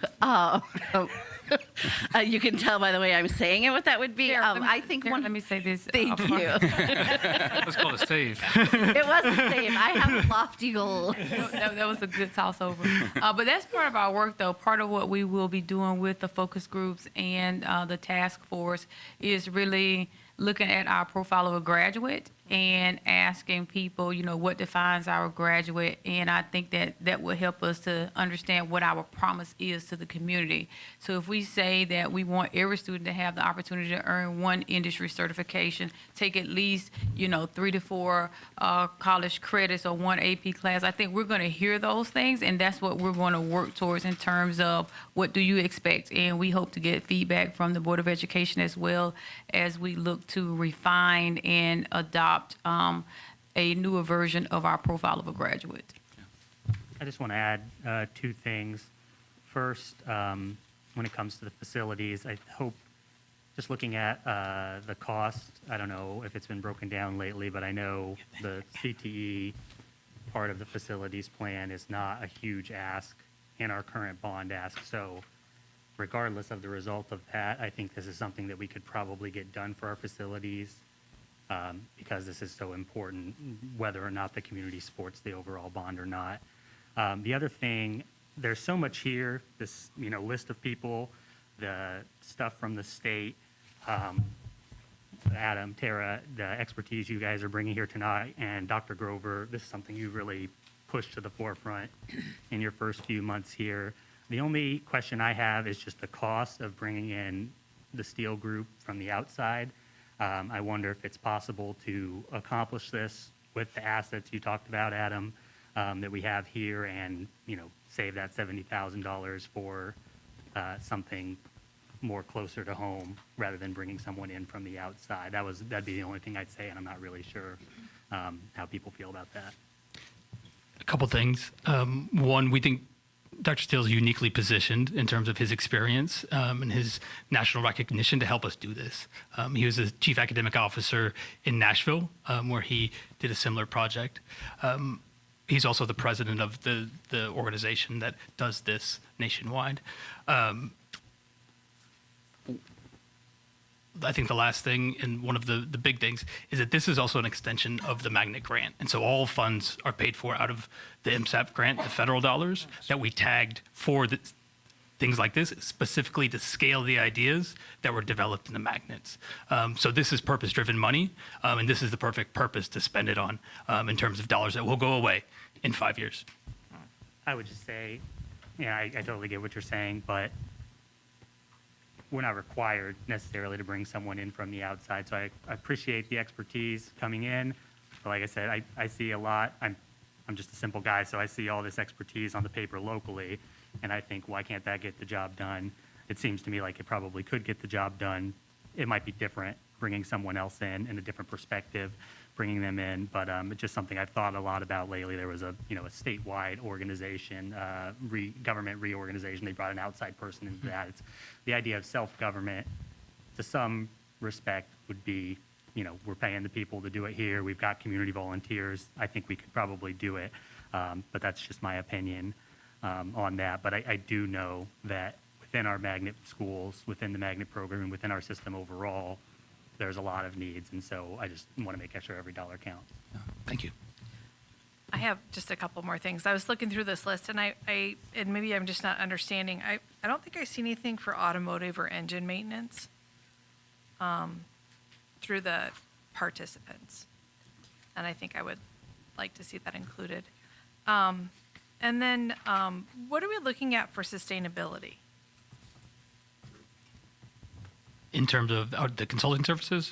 You can tell by the way I'm saying it what that would be. I think Let me say this. Thank you. Let's call it save. It was the same. I have a lofty goal. That was a good toss over. But that's part of our work, though. Part of what we will be doing with the focus groups and the task force is really looking at our profile of a graduate and asking people, what defines our graduate. And I think that will help us to understand what our promise is to the community. So if we say that we want every student to have the opportunity to earn one industry certification, take at least, 3 to 4 college credits or one AP class, I think we're going to hear those things. And that's what we're going to work towards in terms of what do you expect. And we hope to get feedback from the Board of Education as well as we look to refine and adopt a newer version of our profile of a graduate. I just want to add 2 things. First, when it comes to the facilities, I hope, just looking at the cost, I don't know if it's been broken down lately, but I know the CTE part of the facilities plan is not a huge ask in our current bond ask. So regardless of the result of that, I think this is something that we could probably get done for our facilities because this is so important, whether or not the community supports the overall bond or not. The other thing, there's so much here, this list of people, the stuff from the state, Adam, Tara, the expertise you guys are bringing here tonight, and Dr. Grover, this is something you really pushed to the forefront in your first few months here. The only question I have is just the cost of bringing in the Steel Group from the outside. I wonder if it's possible to accomplish this with the assets you talked about, Adam, that we have here, and save that $70,000 for something more closer to home rather than bringing someone in from the outside. That'd be the only thing I'd say, and I'm not really sure how people feel about that. A couple things. One, we think Dr. Steele is uniquely positioned in terms of his experience and his national recognition to help us do this. He was the chief academic officer in Nashville, where he did a similar project. He's also the president of the organization that does this nationwide. I think the last thing, and one of the big things, is that this is also an extension of the Magnet Grant. And so all funds are paid for out of the MSAP grant, the federal dollars that we tagged for things like this, specifically to scale the ideas that were developed in the magnets. So this is purpose-driven money, and this is the perfect purpose to spend it on in terms of dollars that will go away in 5 years. I would just say, I totally get what you're saying, but we're not required necessarily to bring someone in from the outside. So I appreciate the expertise coming in. But like I said, I see a lot. I'm just a simple guy, so I see all this expertise on the paper locally, and I think, why can't that get the job done? It seems to me like it probably could get the job done. It might be different bringing someone else in a different perspective. bringing them in, but it's just something I've thought a lot about lately. There was a statewide organization, government reorganization. They brought an outside person into that. It's the idea of self-government, to some respect, would be, we're paying the people to do it here. We've got community volunteers. I think we could probably do it, but that's just my opinion on that. But I do know that within our magnet schools, within the magnet program, and within our system overall, there's a lot of needs, and so I just want to make sure every dollar counts. Thank you. I have just a couple more things. I was looking through this list, and and maybe I'm just not understanding. I don't think I see anything for automotive or engine maintenance through the participants, and I think I would like to see that included. And then, what are we looking at for sustainability? In terms of the consulting services,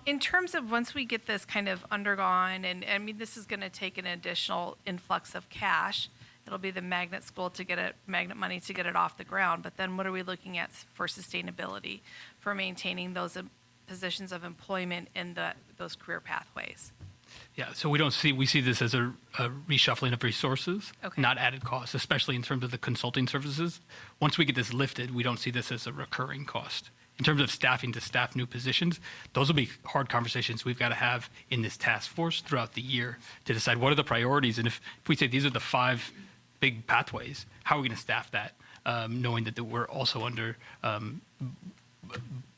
In terms of once we get this kind of undergone, and I mean, this is going to take an additional influx of cash. It'll be the magnet school to get it, magnet money to get it off the ground. But then what are we looking at for sustainability, for maintaining those positions of employment in those career pathways? yeah, so we see this as a reshuffling of resources, Okay. not added costs, especially in terms of the consulting services. Once we get this lifted, we don't see this as a recurring cost. In terms of staffing to staff new positions, those will be hard conversations we've got to have in this task force throughout the year to decide what are the priorities. And if we say these are the 5 big pathways, how are we going to staff that, knowing that we're also under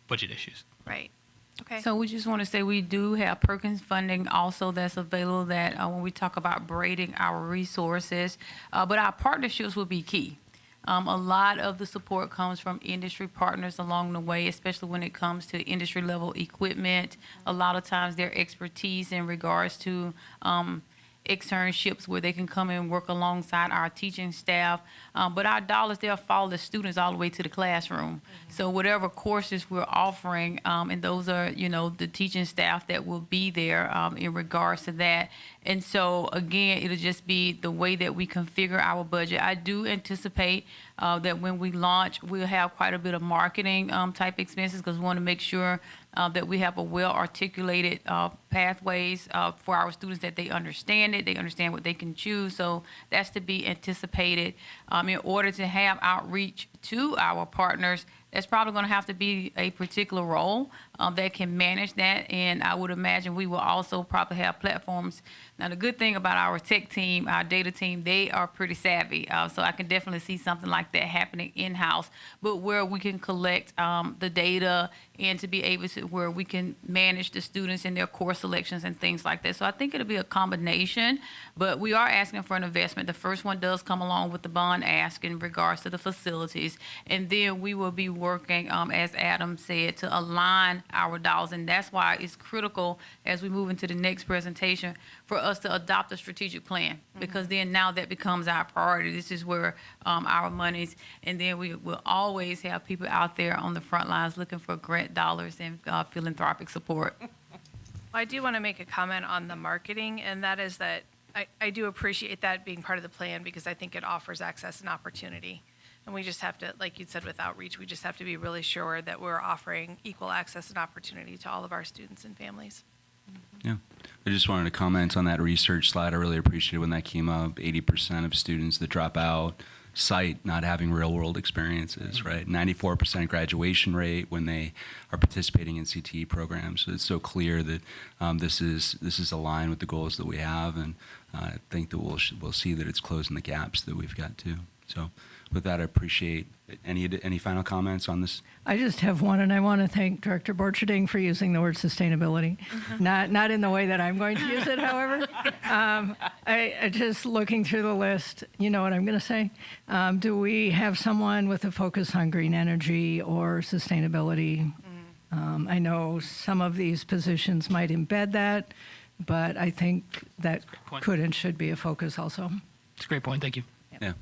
budget issues? Right. Okay. So we just want to say we do have Perkins funding also that's available that when we talk about braiding our resources, but our partnerships will be key. A lot of the support comes from industry partners along the way, especially when it comes to industry level equipment. A lot of times their expertise in regards to externships where they can come and work alongside our teaching staff. But our dollars, they'll follow the students all the way to the classroom. So whatever courses we're offering, and those are, the teaching staff that will be there in regards to that. And so, again, it'll just be the way that we configure our budget. I do anticipate that when we launch, we'll have quite a bit of marketing type expenses because we want to make sure that we have a well-articulated pathways for our students, that they understand it, they understand what they can choose. So that's to be anticipated. In order to have outreach to our partners, that's probably going to have to be a particular role that can manage that. And I would imagine we will also probably have platforms. Now, the good thing about our tech team, our data team, they are pretty savvy. So I can definitely see something like that happening in-house, but where we can collect the data and to be able to, where we can manage the students and their course selections and things like that. So I think it'll be a combination, but we are asking for an investment. The first one does come along with the bond ask in regards to the facilities. And then we will be working, as Adam said, to align our dollars. And that's why it's critical as we move into the next presentation for us to adopt a strategic plan, because then now that becomes our priority. This is where our monies, and then we will always have people out there on the front lines looking for grant dollars and philanthropic support. I do want to make a comment on the marketing, and that is that I do appreciate that being part of the plan because I think it offers access and opportunity. And we just have to, like you said, with outreach, we just have to be really sure that we're offering equal access and opportunity to all of our students and families. Yeah. I just wanted to comment on that research slide. I really appreciated when that came up. 80% of students that drop out cite not having real world experiences, right? 94% graduation rate when they are participating in CTE programs. So it's so clear that this is aligned with the goals that we have, and I think that we'll see that it's closing the gaps that we've got too. So with that, I appreciate any final comments on this. I just have one, and I want to thank Director Borcherding for using the word sustainability. Not in the way that I'm going to use it, however. I just looking through the list, you know what I'm going to say? Do we have someone with a focus on green energy or sustainability? I know some of these positions might embed that, but I think that point. could and should be a focus also. It's a great point. Thank you. Yeah.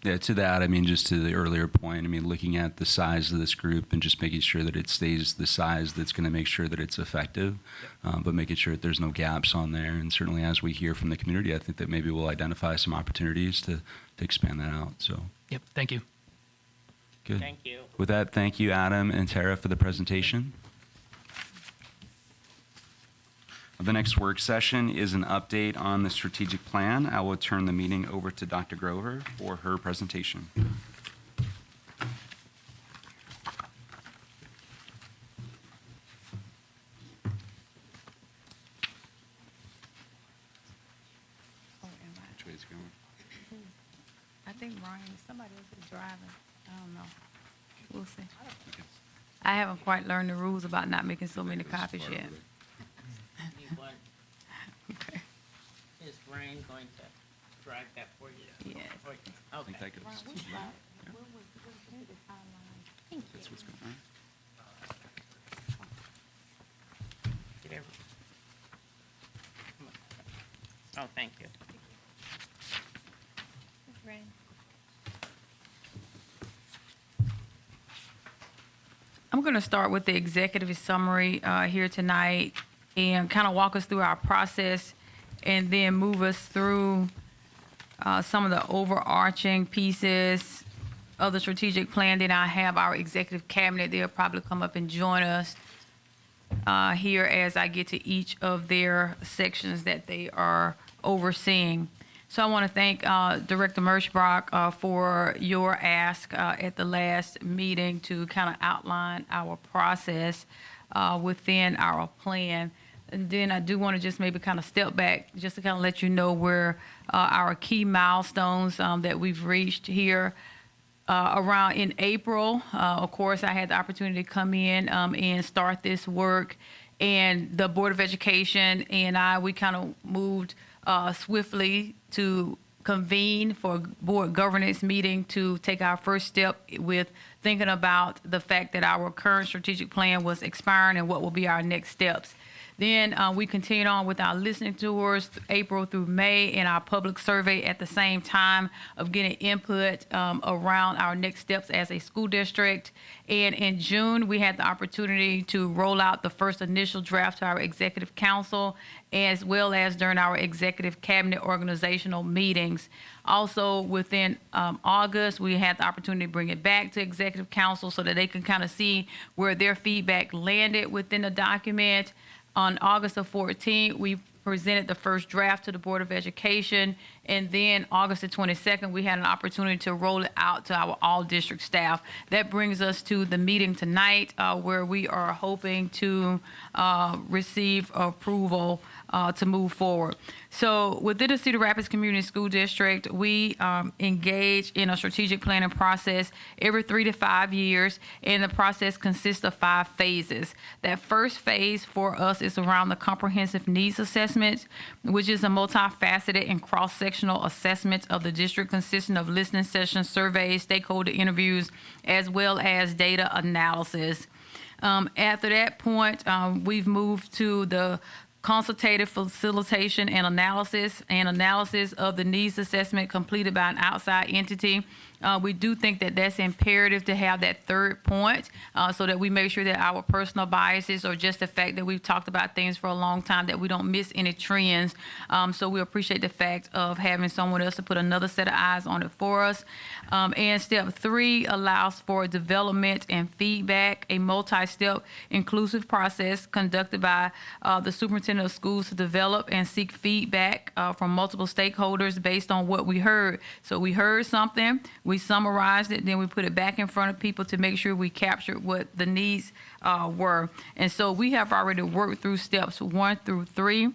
Yeah, to that, I mean, just to the earlier point, I mean, looking at the size of this group and just making sure that it stays the size that's going to make sure that it's effective, but making sure that there's no gaps on there. And certainly as we hear from the community, I think that maybe we'll identify some opportunities to expand that out. So, Yep. Thank you. good. Thank you. With that, thank you, Adam and Tara, for the presentation. The next work session is an update on the strategic plan. I will turn the meeting over to Dr. Grover for her presentation. Which way is it going? I think Ryan, somebody else is driving. I don't know. We'll see. I haven't quite learned the rules about not making so many copies yet. You want, Okay. is Ryan going to drive that for you? Yes. Okay. I think that goes. That's what's going on. Get every- Come on. Oh, thank you. I'm going to start with the executive summary here tonight and kind of walk us through our process and then move us through some of the overarching pieces of the strategic plan. Then I have our executive cabinet. They'll probably come up and join us here as I get to each of their sections that they are overseeing. So I want to thank Director Merschbrock for your ask at the last meeting to kind of outline our process within our plan. And then I do want to just maybe kind of step back just to kind of let you know where our key milestones that we've reached here. Around in April, of course, I had the opportunity to come in and start this work. And the Board of Education and we kind of moved swiftly to convene for board governance meeting to take our first step with thinking about the fact that our current strategic plan was expiring and what will be our next steps. Then we continued on with our listening tours April through May and our public survey at the same time of getting input around our next steps as a school district. And in June, we had the opportunity to roll out the first initial draft to our executive council, as well as during our executive cabinet organizational meetings. Also, within August, we had the opportunity to bring it back to executive council so that they can kind of see where their feedback landed within the document. On August the 14th, we presented the first draft to the Board of Education. And then August the 22nd, we had an opportunity to roll it out to our all-district staff. That brings us to the meeting tonight where we are hoping to receive approval to move forward. So within the Cedar Rapids Community School District, we engage in a strategic planning process every 3 to 5 years, and the process consists of 5 phases. That first phase for us is around the comprehensive needs assessment, which is a multifaceted and cross-sectional assessment of the district consisting of listening sessions, surveys, stakeholder interviews, as well as data analysis. After that point, we've moved to the consultative facilitation and analysis of the needs assessment completed by an outside entity. We do think that that's imperative to have that third point so that we make sure that our personal biases or just the fact that we've talked about things for a long time, that we don't miss any trends. So we appreciate the fact of having someone else to put another set of eyes on it for us. And step 3 allows for development and feedback, a multi-step inclusive process conducted by the superintendent of schools to develop and seek feedback from multiple stakeholders based on what we heard. So we heard something, we summarized it, then we put it back in front of people to make sure we captured what the needs were. And so we have already worked through steps 1 through 3.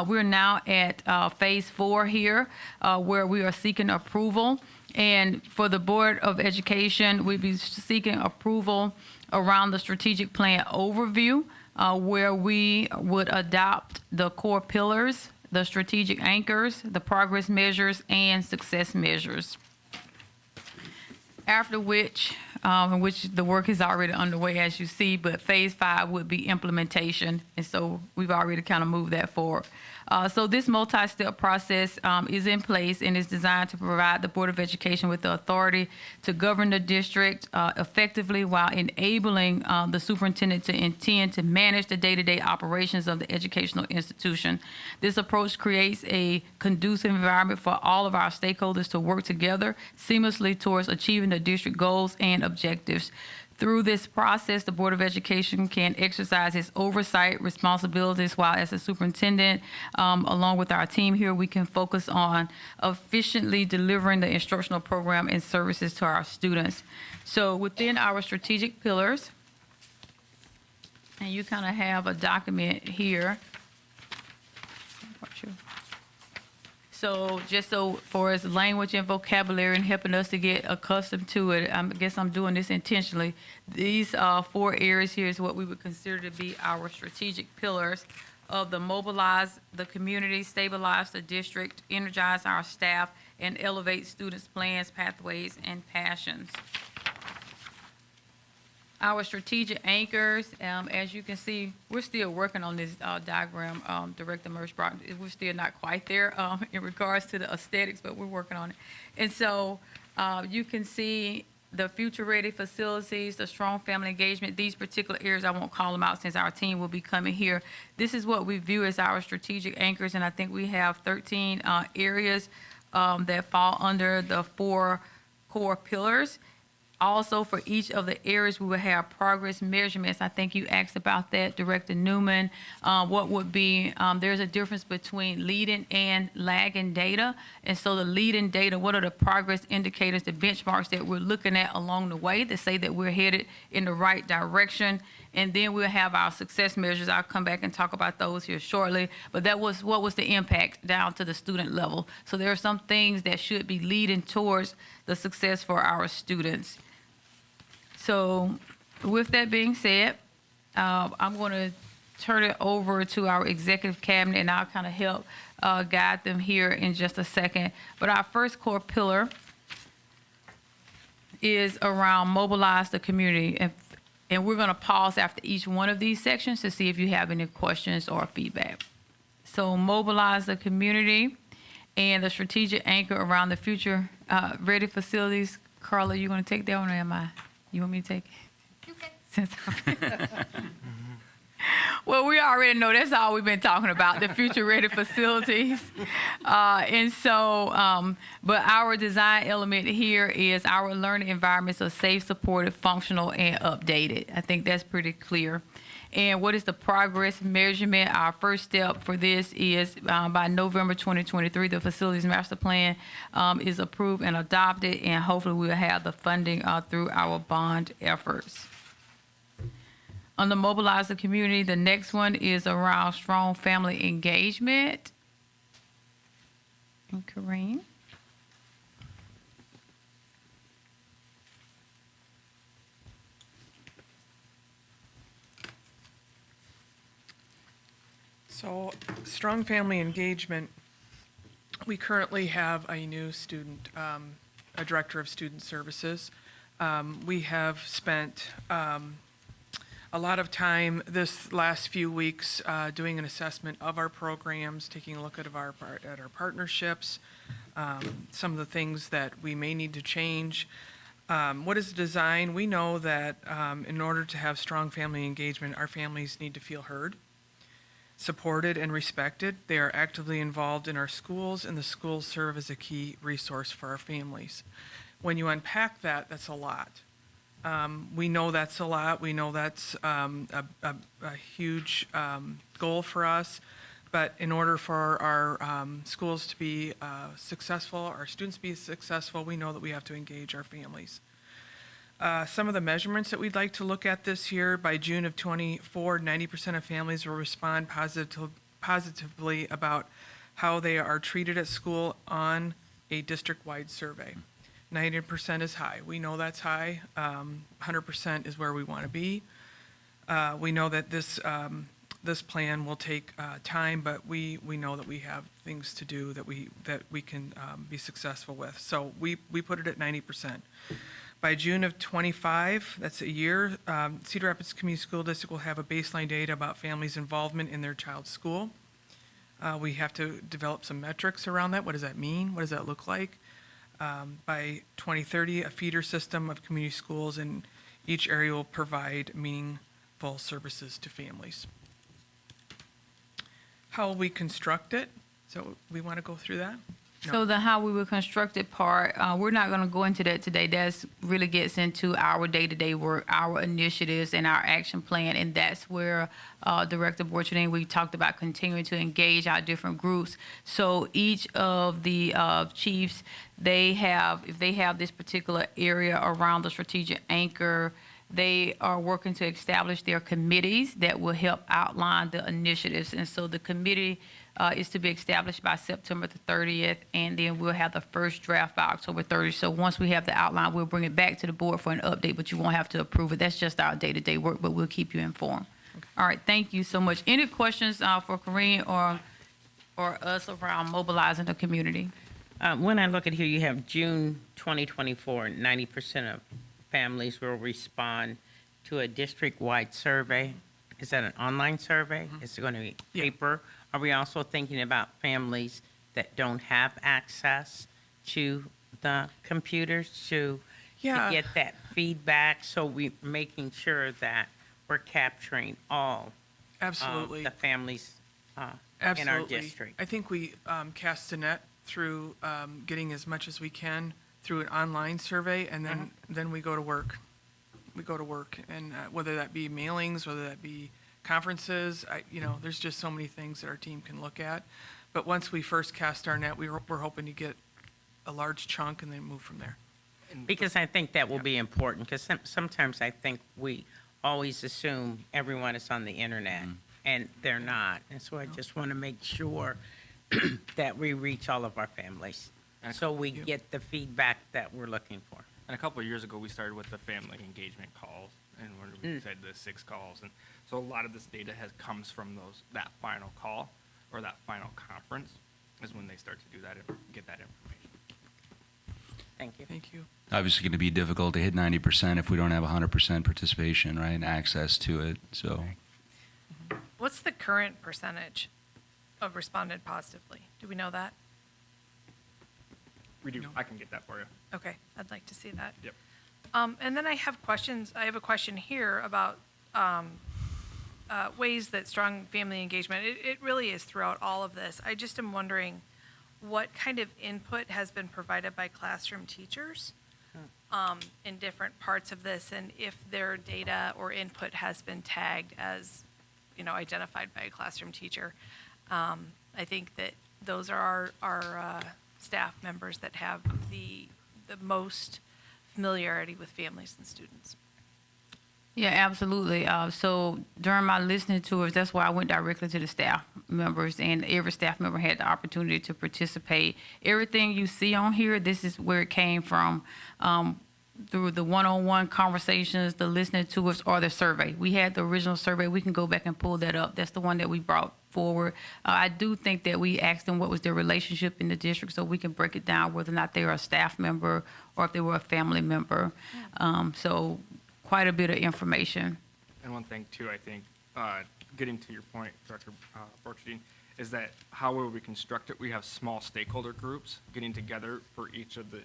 We're now at phase 4 here, where we are seeking approval. And for the Board of Education, we'd be seeking approval around the strategic plan overview, where we would adopt the core pillars, the strategic anchors, the progress measures, and success measures. After which the work is already underway, as you see, but phase 5 would be implementation. And so we've already kind of moved that forward. So this multi-step process is in place and is designed to provide the Board of Education with the authority to govern the district effectively while enabling the superintendent to intend to manage the day-to-day operations of the educational institution. This approach creates a conducive environment for all of our stakeholders to work together seamlessly towards achieving the district goals and objectives. Through this process, the Board of Education can exercise its oversight responsibilities while as a superintendent, along with our team here, we can focus on efficiently delivering the instructional program and services to our students. So within our strategic pillars, and you kind of have a document here. So just so for as language and vocabulary and helping us to get accustomed to it, I guess I'm doing this intentionally. These 4 areas here is what we would consider to be our strategic pillars of the mobilize the community, stabilize the district, energize our staff, and elevate students' plans, pathways, and passions. Our strategic anchors, as you can see, we're still working on this diagram, Director Merschbrock. We're still not quite there in regards to the aesthetics, but we're working on it. And so you can see the future-ready facilities, the strong family engagement, these particular areas, I won't call them out since our team will be coming here. This is what we view as our strategic anchors, and I think we have 13 areas that fall under the 4 core pillars. Also, for each of the areas, we will have progress measurements. I think you asked about that, Director Newman. What would be, there's a difference between leading and lagging data. And so the leading data, what are the progress indicators, the benchmarks that we're looking at along the way that say that we're headed in the right direction? And then we'll have our success measures. I'll come back and talk about those here shortly. But that was what was the impact down to the student level. So there are some things that should be leading towards the success for our students. So with that being said, I'm going to turn it over to our executive cabinet, and I'll kind of help guide them here in just a second. But our first core pillar is around mobilize the community. And we're going to pause after each one of these sections to see if you have any questions or feedback. So mobilize the community and the strategic anchor around the future ready facilities. Carla, you going to take that one, or am I? You want me to take it? Since well, we already know that's all we've been talking about, the future-ready facilities. And so, but our design element here is our learning environments are safe, supportive, functional, and updated. I think that's pretty clear. And what is the progress measurement? Our first step for this is by November 2023, the facilities master plan is approved and adopted, and hopefully we'll have the funding through our bond efforts. On the mobilize the community, the next one is around strong family engagement. And Kareem. So, strong family engagement, we currently have a new student, a director of student services. We have spent a lot of time this last few weeks doing an assessment of our programs, taking a look at our partnerships, some of the things that we may need to change. What is design? We know that in order to have strong family engagement, our families need to feel heard, supported, and respected. They are actively involved in our schools, and the schools serve as a key resource for our families. When you unpack that, that's a lot. We know that's a lot. We know that's a huge goal for us. But in order for our schools to be successful, our students to be successful, we know that we have to engage our families. Some of the measurements that we'd like to look at this year, by June of 24, 90% of families will respond positively about how they are treated at school on a district-wide survey. 90% is high. We know that's high. 100% is where we want to be. We know that this plan will take time, but we know that we have things to do that we can be successful with. So we put it at 90%. By June of 25, that's a year, Cedar Rapids Community School District will have a baseline data about families' involvement in their child's school. We have to develop some metrics around that. What does that mean? What does that look like? By 2030, a feeder system of community schools in each area will provide meaningful services to families. How will we construct it? So we want to go through that? So the how we were constructed part, we're not going to go into that today. That's really gets into our day-to-day work, our initiatives, and our action plan, and that's where Director Borcherding, we talked about continuing to engage our different groups. So each of the chiefs, if they have this particular area around the strategic anchor, they are working to establish their committees that will help outline the initiatives. And so the committee is to be established by September the 30th, and then we'll have the first draft by October 30th. So once we have the outline, we'll bring it back to the board for an update, but you won't have to approve it. That's just our day-to-day work, but we'll keep you informed. All right, thank you so much. Any questions for Corinne or us around mobilizing the community? When I look at here, you have June 2024, 90% of families will respond to a district-wide survey. Is that an online survey? Is it going to be paper? Are we also thinking about families that don't have access to the computers to get that feedback? So we're making sure that we're capturing all Absolutely. the families in our Absolutely. district. I think we cast a net through getting as much as we can through an online survey, and then we go to work. We go to work, and whether that be mailings, whether that be conferences, there's just so many things that our team can look at. But once we first cast our net, we're hoping to get a large chunk and then move from there. Because I think that will be important, because sometimes I think we always assume everyone is on the internet, and they're not. And so I just want to make sure that we reach all of our families, so we get the feedback that we're looking for. And a couple of years ago, we started with the family engagement calls, and we said the 6 calls. And so a lot of this data comes from that final call or that final conference is when they start to do that and get that information. Thank you. Thank you. Obviously going to be difficult to hit 90% if we don't have 100% participation, right, and access to it. So What's the current percentage of responded positively? Do we know that? We do. I can get that for you. Okay, I'd like to see that. Yep. And then I have questions. I have a question here about ways that strong family engagement, it really is throughout all of this. I just am wondering what kind of input has been provided by classroom teachers in different parts of this, and if their data or input has been tagged as, identified by a classroom teacher. I think that those are our staff members that have the most familiarity with families and students. Yeah, absolutely. So during my listening tours, that's why I went directly to the staff members, and every staff member had the opportunity to participate. Everything you see on here, this is where it came from, through the one-on-one conversations, the listening tours, or the survey. We had the original survey. We can go back and pull that up. That's the one that we brought forward. I do think that we asked them what was their relationship in the district, so we can break it down whether or not they were a staff member or if they were a family member. So quite a bit of information. And one thing, too, I think, getting to your point, Director Borcherding, is that how will we construct it? We have small stakeholder groups getting together for each of the,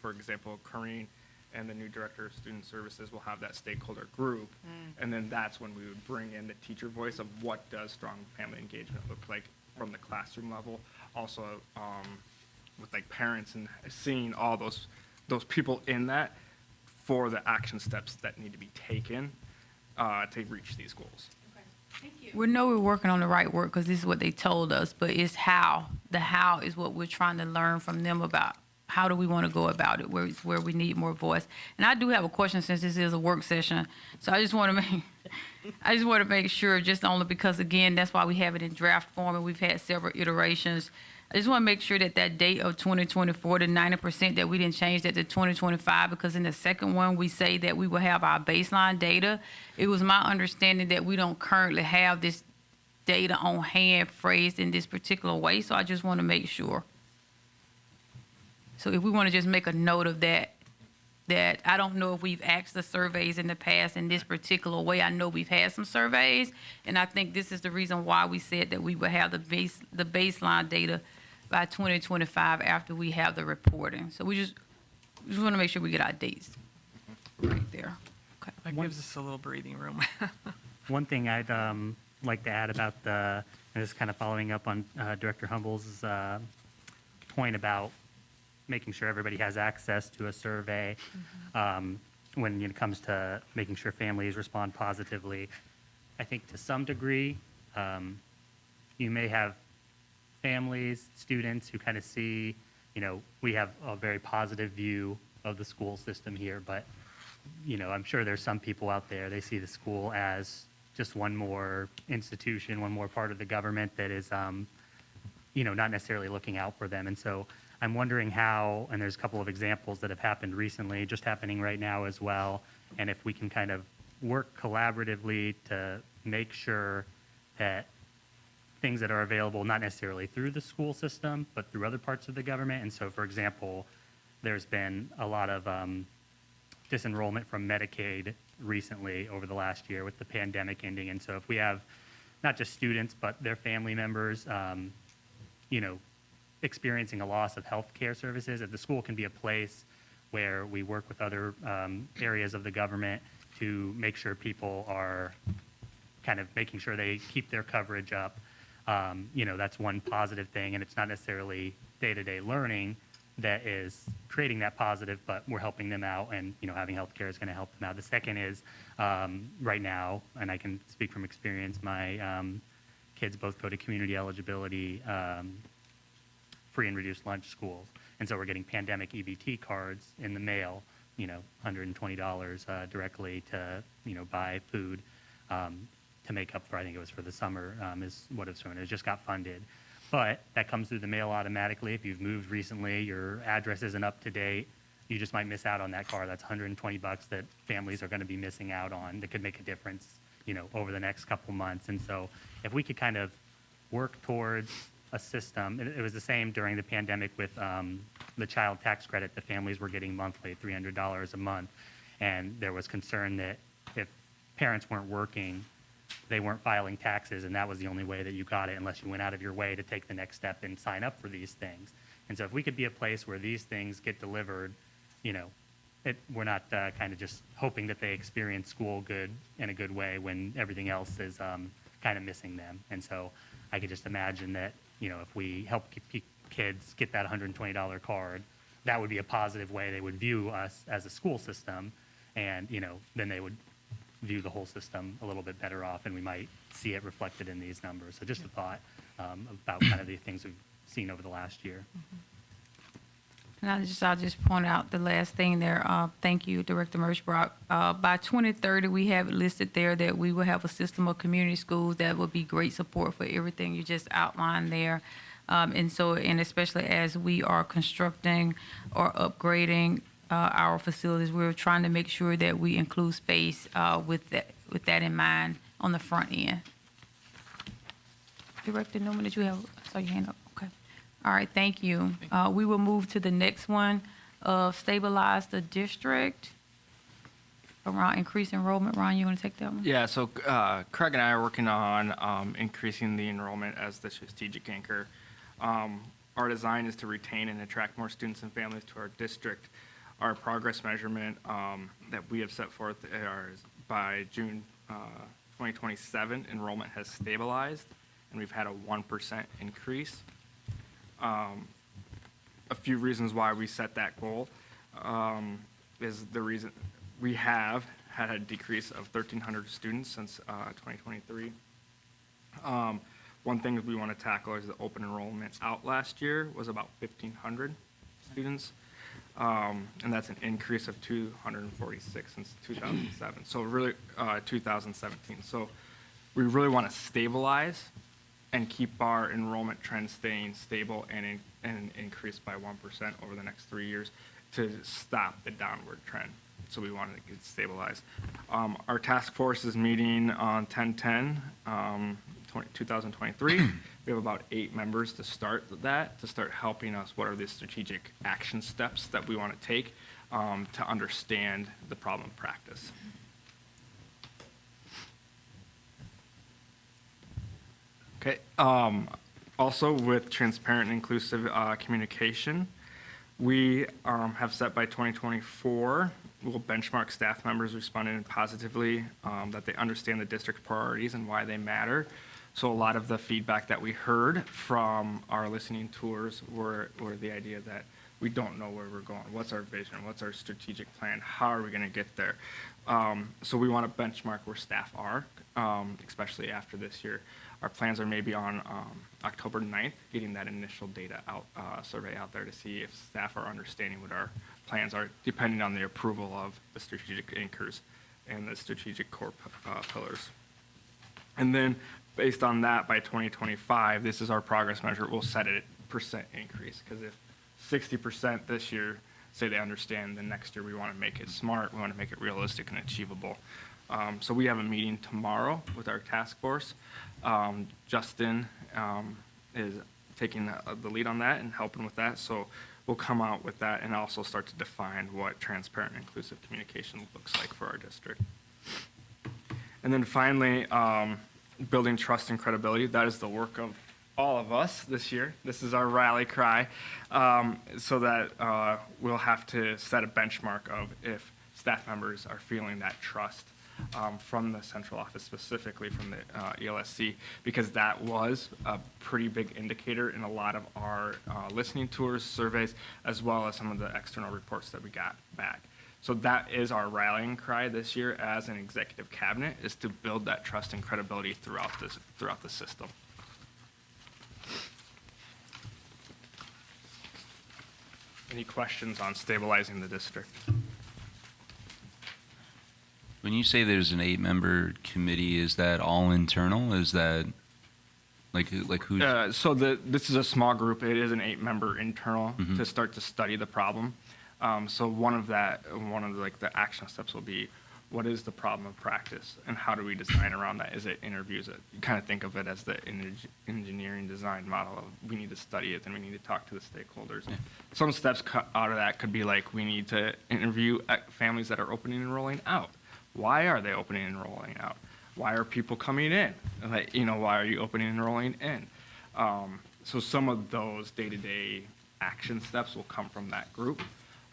for example, Corinne and the new Director of Student Services will have that stakeholder group. And then that's when we would bring in the teacher voice of what does strong family engagement look like from the classroom level. Also, with parents and seeing all those people in that for the action steps that need to be taken to reach these goals. We know we're working on the right work because this is what they told us, but it's how. The how is what we're trying to learn from them about. How do we want to go about it, where we need more voice? And I do have a question since this is a work session. So I just want to make sure, just only because, again, that's why we have it in draft form and we've had several iterations. I just want to make sure that date of 2024 to 90%, that we didn't change that to 2025, because in the second one, we say that we will have our baseline data. It was my understanding that we don't currently have this data on hand phrased in this particular way, so I just want to make sure. So if we want to just make a note of that I don't know if we've asked the surveys in the past in this particular way. I know we've had some surveys, and I think this is the reason why we said that we would have the baseline data by 2025 after we have the reporting. So we just want to make sure we get our dates right there. Okay. That gives us a little breathing room. One thing I'd like to add about and this is kind of following up on Director Humble's point about making sure everybody has access to a survey when it comes to making sure families respond positively. I think to some degree, you may have families, students who kind of see, we have a very positive view of the school system here, but, I'm sure there's some people out there, they see the school as just one more institution, one more part of the government that is, not necessarily looking out for them. And so I'm wondering how, and there's a couple of examples that have happened recently, just happening right now as well, and if we can kind of work collaboratively to make sure that things that are available, not necessarily through the school system, but through other parts of the government. And so, for example, there's been a lot of disenrollment from Medicaid recently over the last year with the pandemic ending. And so if we have not just students, but their family members, experiencing a loss of health care services, if the school can be a place where we work with other areas of the government to make sure people are kind of making sure they keep their coverage up, that's one positive thing. And it's not necessarily day-to-day learning that is creating that positive, but we're helping them out, and having healthcare is going to help them out. The second is right now, and I can speak from experience, my kids both go to community eligibility free and reduced lunch schools, and so we're getting pandemic EBT cards in the mail, $120 directly to buy food to make up for, I think it was for the summer, is what it's doing. It just got funded. But that comes through the mail automatically. If you've moved recently, your address isn't up to date, you just might miss out on that card. That's $120 that families are going to be missing out on that could make a difference, over the next couple months. And so if we could kind of work towards a system, it was the same during the pandemic with the child tax credit that families were getting monthly, $300 a month. And there was concern that if parents weren't working, they weren't filing taxes, and that was the only way that you got it unless you went out of your way to take the next step and sign up for these things. And so if we could be a place where these things get delivered, we're not kind of just hoping that they experience school good in a good way when everything else is kind of missing them. And so I could just imagine that, if we help kids get that $120 card, that would be a positive way they would view us as a school system, and, then they would view the whole system a little bit better off, and we might see it reflected in these numbers. So just a thought about kind of the things we've seen over the last year. And I'll just point out the last thing there. Thank you, Director Merschbrock. By 2030, we have it listed there that we will have a system of community schools that will be great support for everything you just outlined there. And especially as we are constructing or upgrading our facilities, we're trying to make sure that we include space with that in mind on the front end. Director Newman, did you have, I saw your hand up? Okay. All right, thank you. We will move to the next one, stabilize the district around increased enrollment. Ron, you want to take that one? Yeah, so Craig and I are working on increasing the enrollment as the strategic anchor. Our design is to retain and attract more students and families to our district. Our progress measurement that we have set forth is by June 2027, enrollment has stabilized, and we've had a 1% increase. A few reasons why we set that goal is the reason we have had a decrease of 1,300 students since 2023. One thing that we want to tackle is the open enrollment out last year was about 1,500 students. And that's an increase of 246 since 2007. So really, 2017. So we really want to stabilize and keep our enrollment trend staying stable and increase by 1% over the next 3 years to stop the downward trend. So we want to get stabilized. Our task force is meeting on 10/10, 2023. We have about 8 members to start helping us. What are the strategic action steps that we want to take to understand the problem practice? Okay. Also, with transparent and inclusive communication, we have set by 2024, we'll benchmark staff members responding positively, that they understand the district priorities and why they matter. So a lot of the feedback that we heard from our listening tours were the idea that we don't know where we're going. What's our vision? What's our strategic plan? How are we going to get there? So we want to benchmark where staff are, especially after this year. Our plans are maybe on October 9th, getting that initial data out, survey out there to see if staff are understanding what our plans are, depending on the approval of the strategic anchors and the strategic core pillars. And then based on that, by 2025, this is our progress measure, we'll set a percent increase. Because if 60% this year say they understand, then next year we want to make it smart, we want to make it realistic and achievable. So we have a meeting tomorrow with our task force. Justin is taking the lead on that and helping with that. So we'll come out with that and also start to define what transparent and inclusive communication looks like for our district. And then finally, building trust and credibility. That is the work of all of us this year. This is our rally cry, so that we'll have to set a benchmark of if staff members are feeling that trust from the central office, specifically from the ELSC, because that was a pretty big indicator in a lot of our listening tours, surveys, as well as some of the external reports that we got back. So that is our rallying cry this year as an executive cabinet, is to build that trust and credibility throughout the system. Any questions on stabilizing the district? When you say there's an 8-member committee, is that all internal? Is that like who's? So this is a small group. It is an 8-member internal to start to study the problem. So one of the action steps will be, what is the problem of practice and how do we design around that? Is it interviews? You kind of think of it as the engineering design model of we need to study it, then we need to talk to the stakeholders. Yeah. Some steps out of that could be like, we need to interview families that are opening and rolling out. Why are they opening and rolling out? Why are people coming in? Like, why are you opening and rolling in? So some of those day-to-day action steps will come from that group,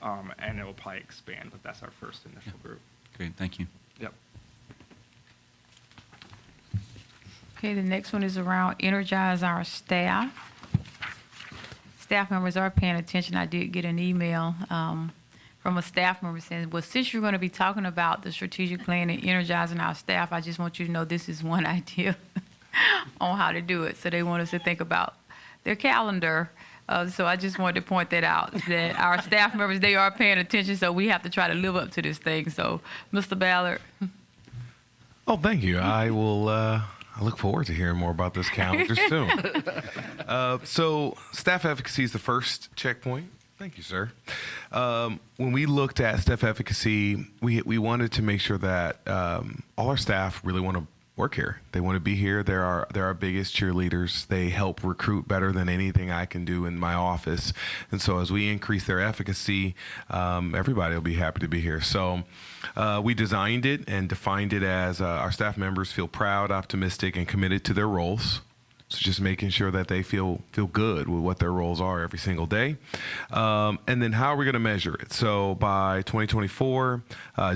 and it will probably expand, but that's our first initial group. Great, thank you. Yep. Okay, the next one is around energize our staff. Staff members are paying attention. I did get an email from a staff member saying, well, since you're going to be talking about the strategic plan and energizing our staff, I just want you to know this is one idea on how to do it. So they want us to think about their calendar. So I just wanted to point that out, that our staff members, they are paying attention, so we have to try to live up to this thing. So, Mr. Ballard. Oh, thank you. I will. I look forward to hearing more about this calendar soon. So, staff efficacy is the first checkpoint. Thank you, sir. When we looked at staff efficacy, we wanted to make sure that all our staff really want to work here. They want to be here. They're our biggest cheerleaders. They help recruit better than anything I can do in my office. And so as we increase their efficacy, everybody will be happy to be here. So we designed it and defined it as our staff members feel proud, optimistic, and committed to their roles. So just making sure that they feel good with what their roles are every single day. And then how are we going to measure it? So by 2024,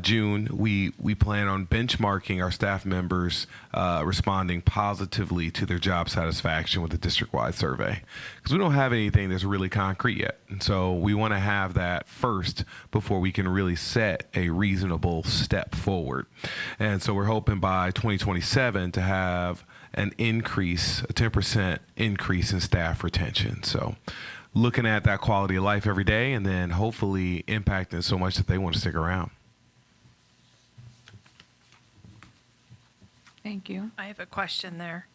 June, we plan on benchmarking our staff members responding positively to their job satisfaction with a district-wide survey. Because we don't have anything that's really concrete yet. And so we want to have that first before we can really set a reasonable step forward. And so we're hoping by 2027 to have an increase, a 10% increase in staff retention. So looking at that quality of life every day and then hopefully impacting so much that they want to stick around. Thank you. I have a question there.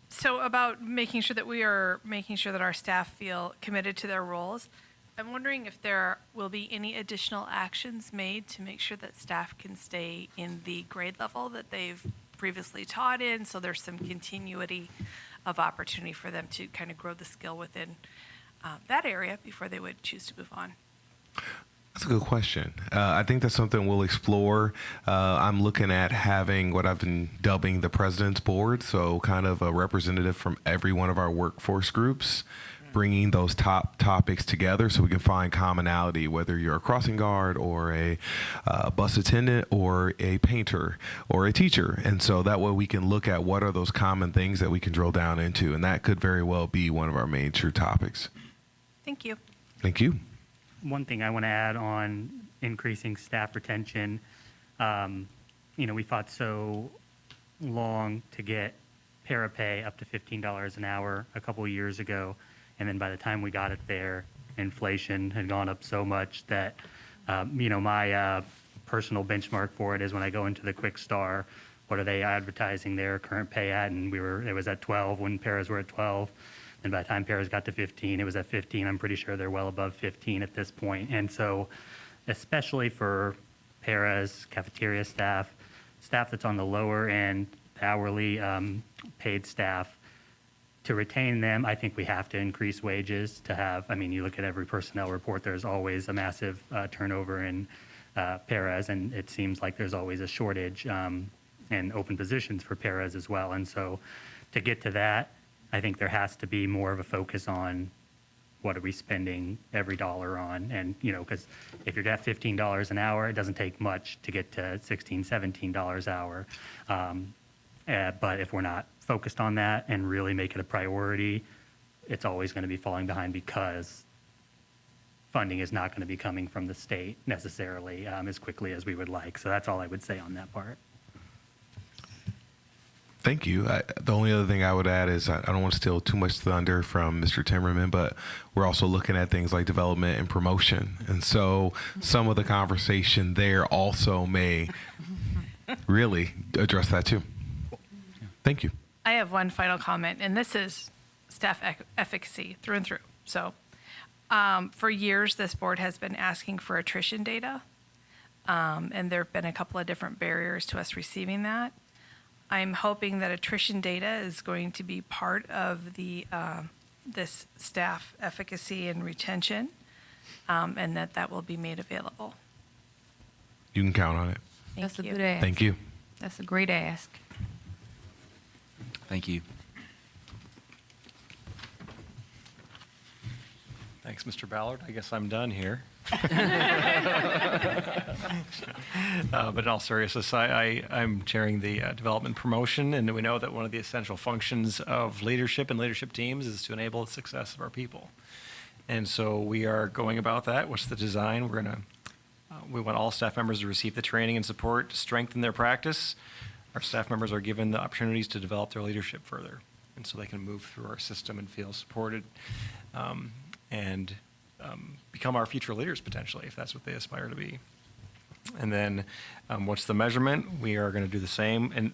So about making sure that our staff feel committed to their roles, I'm wondering if there will be any additional actions made to make sure that staff can stay in the grade level that they've previously taught in, so there's some continuity of opportunity for them to kind of grow the skill within that area before they would choose to move on. That's a good question. I think that's something we'll explore. I'm looking at having what I've been dubbing the President's Board, so kind of a representative from every one of our workforce groups bringing those top topics together so we can find commonality, whether you're a crossing guard or a bus attendant or a painter or a teacher. And so that way we can look at what are those common things that we can drill down into. And that could very well be one of our major topics. Thank you. Thank you. One thing I want to add on increasing staff retention, we fought so long to get para-pay up to $15 an hour a couple of years ago. And then by the time we got it there, inflation had gone up so much that, my personal benchmark for it is when I go into the Quick Star, what are they advertising their current pay at? And it was at 12 when paras were at 12. And by the time paras got to 15, it was at 15. I'm pretty sure they're well above 15 at this point. And so, especially for paras, cafeteria staff that's on the lower end, hourly paid staff, to retain them, I think we have to increase wages to have, you look at every personnel report, there's always a massive turnover in paras, and it seems like there's always a shortage and open positions for paras as well. And so to get to that, I think there has to be more of a focus on what are we spending every dollar on. And, because if you're at $15 an hour, it doesn't take much to get to $16, $17 an hour. But if we're not focused on that and really make it a priority, it's always going to be falling behind because funding is not going to be coming from the state necessarily as quickly as we would like. So that's all I would say on that part. Thank you. The only other thing I would add is I don't want to steal too much thunder from Mr. Timmerman, but we're also looking at things like development and promotion. And so some of the conversation there also may really address that too. Thank you. I have one final comment, and this is staff efficacy through and through. So for years, this board has been asking for attrition data, and there have been a couple of different barriers to us receiving that. I'm hoping that attrition data is going to be part of the this staff efficacy and retention, and that will be made available. You can count on it. That's a you. good ask. Thank you. That's a great ask. Thank you. Thanks, Mr. Ballard. I guess I'm done here. But in all seriousness, I'm chairing the development promotion, and we know that one of the essential functions of leadership and leadership teams is to enable the success of our people. And so we are going about that. What's the design? We want all staff members to receive the training and support to strengthen their practice. Our staff members are given the opportunities to develop their leadership further, and so they can move through our system and feel supported and become our future leaders potentially, if that's what they aspire to be. And then what's the measurement? We are going to do the same. And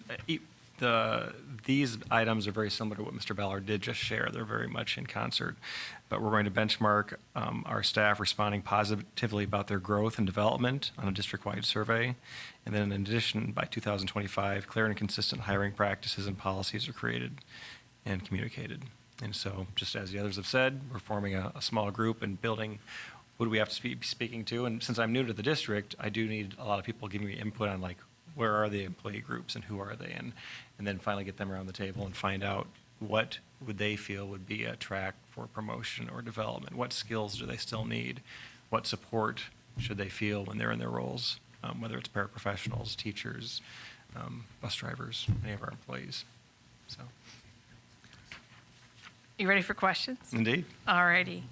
these items are very similar to what Mr. Ballard did just share. They're very much in concert. But we're going to benchmark our staff responding positively about their growth and development on a district-wide survey. And then in addition, by 2025, clear and consistent hiring practices and policies are created and communicated. And so, just as the others have said, we're forming a small group and building who do we have to be speaking to. And since I'm new to the district, I do need a lot of people giving me input on like, where are the employee groups and who are they? And then finally get them around the table and find out what would they feel would be a track for promotion or development? What skills do they still need? What support should they feel when they're in their roles, whether it's paraprofessionals, teachers, bus drivers, any of our employees. So. You ready for questions? Indeed. All righty.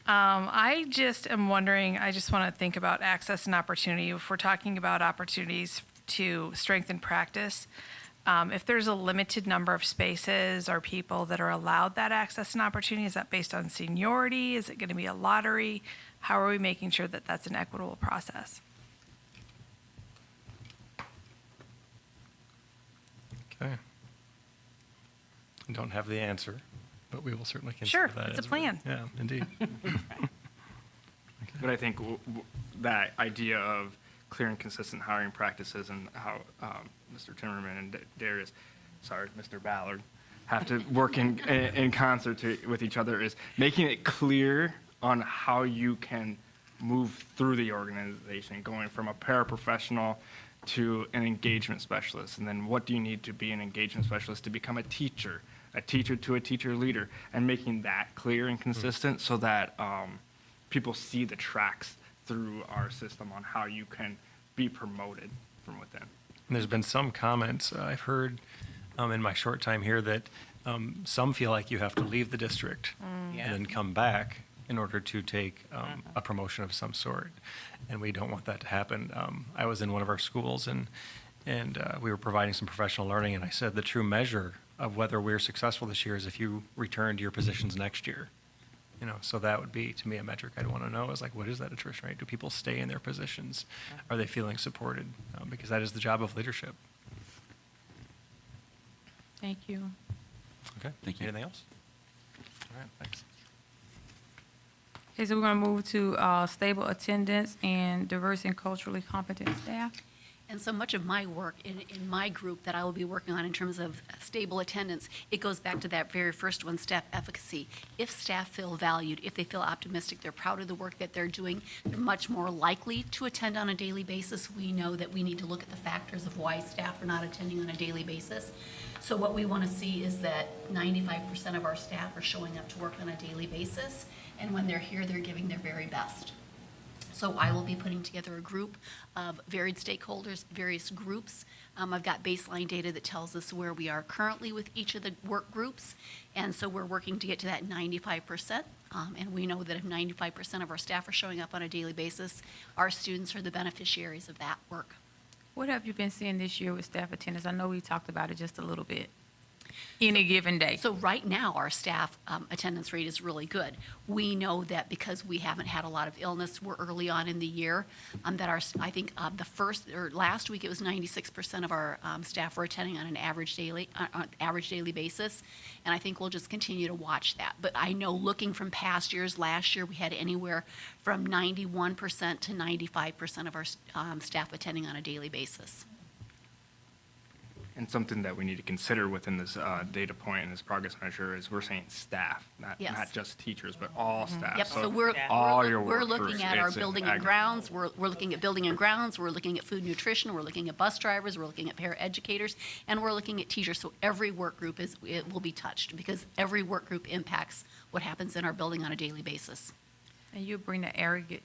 I just am wondering, I just want to think about access and opportunity. If we're talking about opportunities to strengthen practice, if there's a limited number of spaces or people that are allowed that access and opportunity, is that based on seniority? Is it going to be a lottery? How are we making sure that that's an equitable process? Okay. I don't have the answer, but we will certainly consider Sure, that. it's a as plan. Yeah, indeed. But I think that idea of clear and consistent hiring practices and how Mr. Timmerman and Mr. Ballard have to work in concert with each other is making it clear on how you can move through the organization, going from a paraprofessional to an engagement specialist. And then what do you need to be an engagement specialist to become a teacher, a teacher to a teacher leader, and making that clear and consistent so that people see the tracks through our system on how you can be promoted from within. And there's been some comments I've heard in my short time here that some feel like you have to leave the district and then come back in order to take a promotion of some sort. And we don't want that to happen. I was in one of our schools and we were providing some professional learning, and I said the true measure of whether we're successful this year is if you return to your positions next year. You know, so that would be, to me, a metric I'd want to know is like, what is that attrition rate? Do people stay in their positions? Are they feeling supported? Because that is the job of leadership. Thank you. Okay. Thank you. Anything else? All right. Thanks. Okay, so we're going to move to stable attendance and diverse and culturally competent staff. And so much of my work in my group that I will be working on in terms of stable attendance, it goes back to that very first one, staff efficacy. If staff feel valued, if they feel optimistic, they're proud of the work that they're doing, they're much more likely to attend on a daily basis. We know that we need to look at the factors of why staff are not attending on a daily basis. So what we want to see is that 95% of our staff are showing up to work on a daily basis, and when they're here, they're giving their very best. So I will be putting together a group of varied stakeholders, various groups. I've got baseline data that tells us where we are currently with each of the work groups. And so we're working to get to that 95%. And we know that if 95% of our staff are showing up on a daily basis, our students are the beneficiaries of that work. What have you been seeing this year with staff attendance? I know we talked about it just a little bit. Any given day. So right now, our staff attendance rate is really good. We know that because we haven't had a lot of illness, we're early on in the year, that I think last week it was 96% of our staff were attending on an average daily basis, and I think we'll just continue to watch that. But I know looking from past years, last year we had anywhere from 91% to 95% of our staff attending on a daily basis. And something that we need to consider within this data point and this progress measure is we're saying staff, not just teachers, but all staff. Yep, so we're looking at our building and grounds, we're looking at building and grounds, we're looking at food and nutrition, we're looking at bus drivers, we're looking at paraeducators, and we're looking at teachers. So every work group it will be touched because every work group impacts what happens in our building on a daily basis. And you bring the aggregate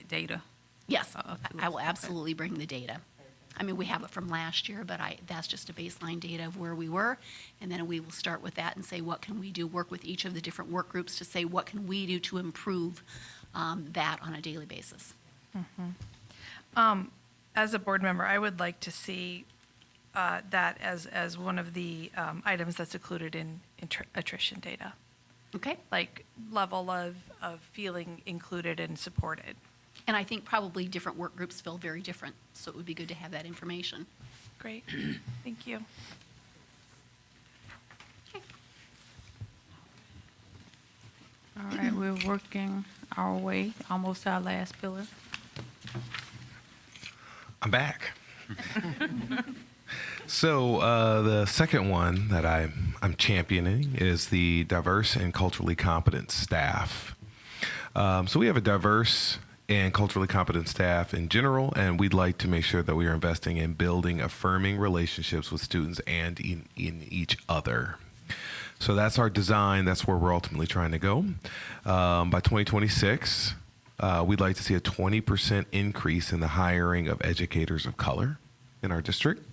data. Yes, I will absolutely bring the data. I mean, we have it from last year, but that's just a baseline data of where we were. And then we will start with that and say, what can we do? Work with each of the different work groups to say, what can we do to improve that on a daily basis? As a board member, I would like to see that as one of the items that's included in attrition data. Okay. Like level of feeling included and supported. And I think probably different work groups feel very different, so it would be good to have that information. Great. Thank you. All right, we're working our way, almost to our last pillar. I'm back. So the second one that I'm championing is the diverse and culturally competent staff. So we have a diverse and culturally competent staff in general, and we'd like to make sure that we are investing in building affirming relationships with students and in each other. So that's our design. That's where we're ultimately trying to go. By 2026, we'd like to see a 20% increase in the hiring of educators of color in our district.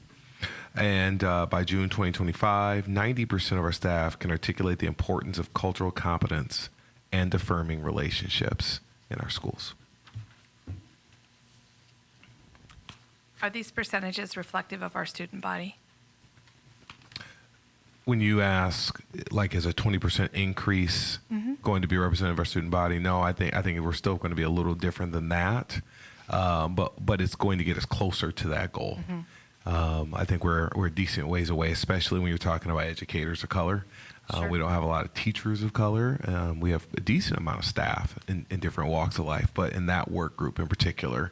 And by June 2025, 90% of our staff can articulate the importance of cultural competence and affirming relationships in our schools. Are these percentages reflective of our student body? When you ask, like, is a 20% increase going to be representative of our student body? No, I think we're still going to be a little different than that, but it's going to get us closer to that goal. I think we're a decent ways away, especially when you're talking about educators of color. Sure. We don't have a lot of teachers of color. We have a decent amount of staff in different walks of life, but in that work group in particular,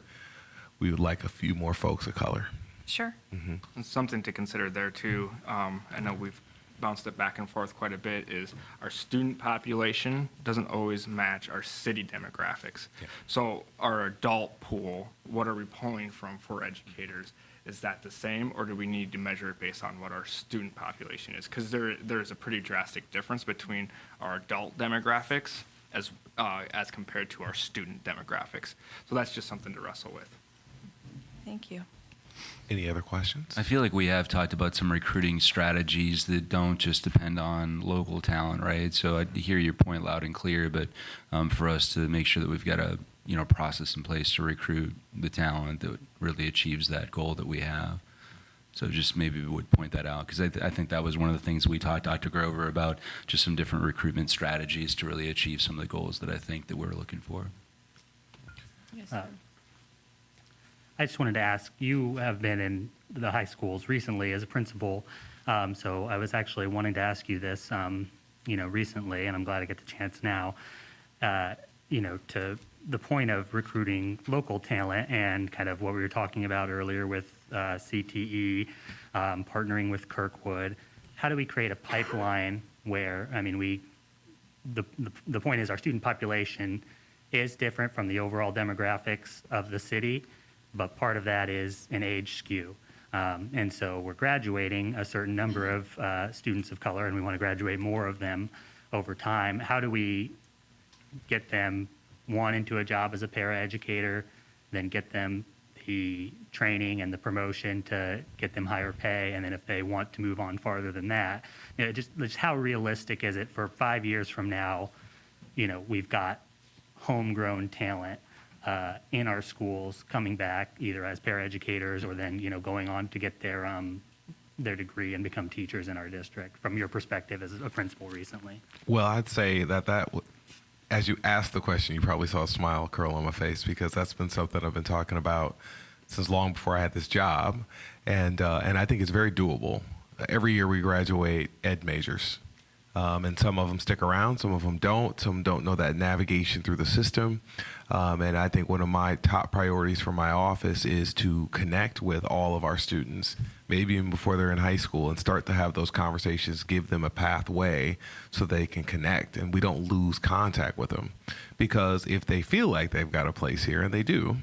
we would like a few more folks of color. Sure. And something to consider there too, I know we've bounced it back and forth quite a bit, is our student population doesn't always match our city demographics. Yeah. So our adult pool, what are we pulling from for educators, is that the same, or do we need to measure it based on what our student population is? Because there's a pretty drastic difference between our adult demographics as compared to our student demographics. So that's just something to wrestle with. Thank you. Any other questions? I feel like we have talked about some recruiting strategies that don't just depend on local talent, right? So I hear your point loud and clear, but for us to make sure that we've got a process in place to recruit the talent that really achieves that goal that we have. So just maybe we would point that out, because I think that was one of the things we talked, Dr. Grover, about just some different recruitment strategies to really achieve some of the goals that I think that we're looking for. Yes, sir. I just wanted to ask, you have been in the high schools recently as a principal, so I was actually wanting to ask you this, recently, and I'm glad I get the chance now, to the point of recruiting local talent and kind of what we were talking about earlier with CTE, partnering with Kirkwood. How do we create a pipeline where, the point is our student population is different from the overall demographics of the city, but part of that is an age skew. And so we're graduating a certain number of students of color, and we want to graduate more of them over time. How do we get them, one, into a job as a paraeducator, then get them the training and the promotion to get them higher pay, and then if they want to move on farther than that, just how realistic is it for 5 years from now, we've got homegrown talent in our schools coming back either as paraeducators or then, going on to get their degree and become teachers in our district, from your perspective as a principal recently? Well, I'd say as you asked the question, you probably saw a smile curl on my face, because that's been something I've been talking about since long before I had this job. And I think it's very doable. Every year we graduate ed majors. And some of them stick around, some of them don't. Some don't know that navigation through the system. And I think one of my top priorities for my office is to connect with all of our students, maybe even before they're in high school, and start to have those conversations, give them a pathway so they can connect and we don't lose contact with them. Because if they feel like they've got a place here, and they do,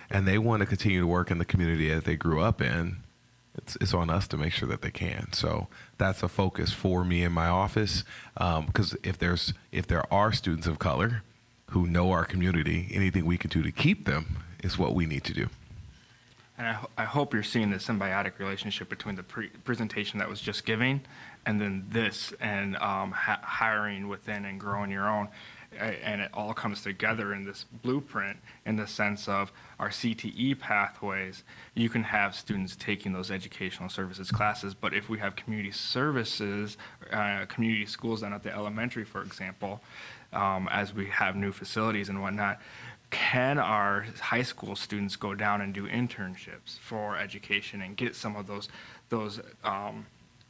and they want to continue to work in the community that they grew up in, it's on us to make sure that they can. So that's a focus for me in my office, because if there are students of color who know our community, anything we can do to keep them is what we need to do. And I hope you're seeing the symbiotic relationship between the presentation that was just giving and then this, and hiring within and growing your own. And it all comes together in this blueprint, in the sense of our CTE pathways. You can have students taking those educational services classes, but if we have community services, community schools down at the elementary, for example, as we have new facilities and whatnot, can our high school students go down and do internships for education and get some of those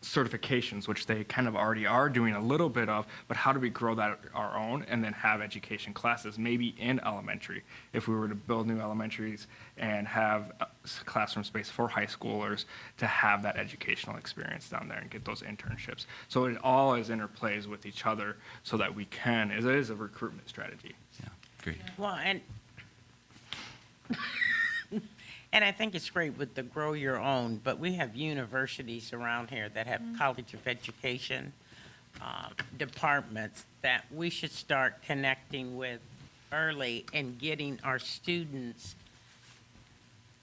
certifications, which they kind of already are doing a little bit of, but how do we grow that our own and then have education classes, maybe in elementary, if we were to build new elementaries and have classroom space for high schoolers to have that educational experience down there and get those internships. So it all is interplays with each other so that we can, it is a recruitment strategy. Yeah, great. Well, and I think it's great with the Grow Your Own, but we have universities around here that have College of Education departments that we should start connecting with early and getting our students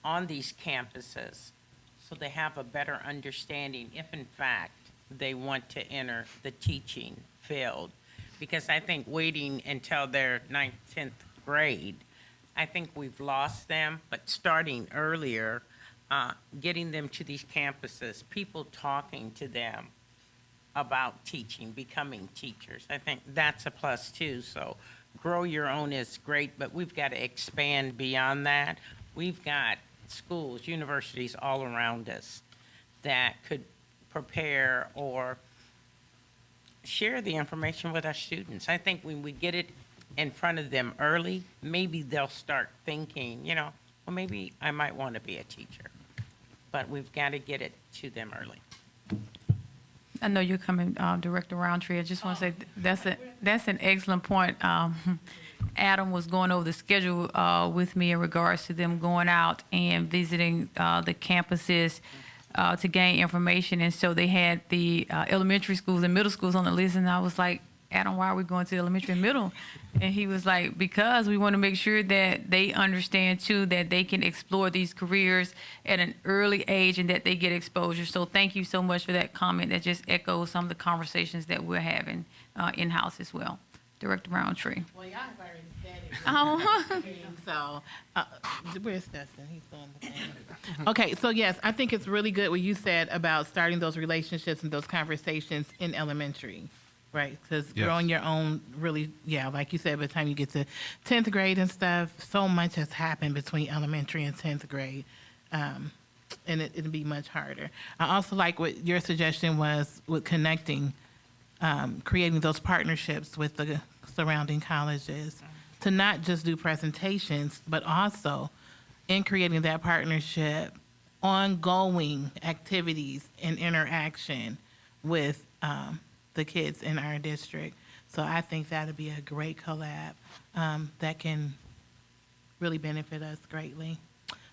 on these campuses so they have a better understanding if, in fact, they want to enter the teaching field. Because I think waiting until their 9th, 10th grade, I think we've lost them, but starting earlier, getting them to these campuses, people talking to them about teaching, becoming teachers. I think that's a plus too. So Grow Your Own is great, but we've got to expand beyond that. We've got schools, universities all around us that could prepare or share the information with our students. I think when we get it in front of them early, maybe they'll start thinking, well, maybe I might want to be a teacher. But we've got to get it to them early. I know you're coming, Director Roundtree. I just want to say that's an excellent point. Adam was going over the schedule with me in regards to them going out and visiting the campuses to gain information. And so they had the elementary schools and middle schools on the list. And I was like, Adam, why are we going to elementary and middle? And he was like, because we want to make sure that they understand too that they can explore these careers at an early age and that they get exposure. So thank you so much for that comment. That just echoes some of the conversations that we're having in-house as well. Director Roundtree. Well, y'all have already said it. Oh. So, where's Dustin? He's doing the thing. Okay, so yes, I think it's really good what you said about starting those relationships and those conversations in elementary, right? Because Yes. growing your own really, yeah, like you said, by the time you get to 10th grade and stuff, so much has happened between elementary and 10th grade. And it'd be much harder. I also like what your suggestion was with connecting, creating those partnerships with the surrounding colleges to not just do presentations, but also in creating that partnership, ongoing activities and interaction with the kids in our district. So I think that'd be a great collab that can really benefit us greatly.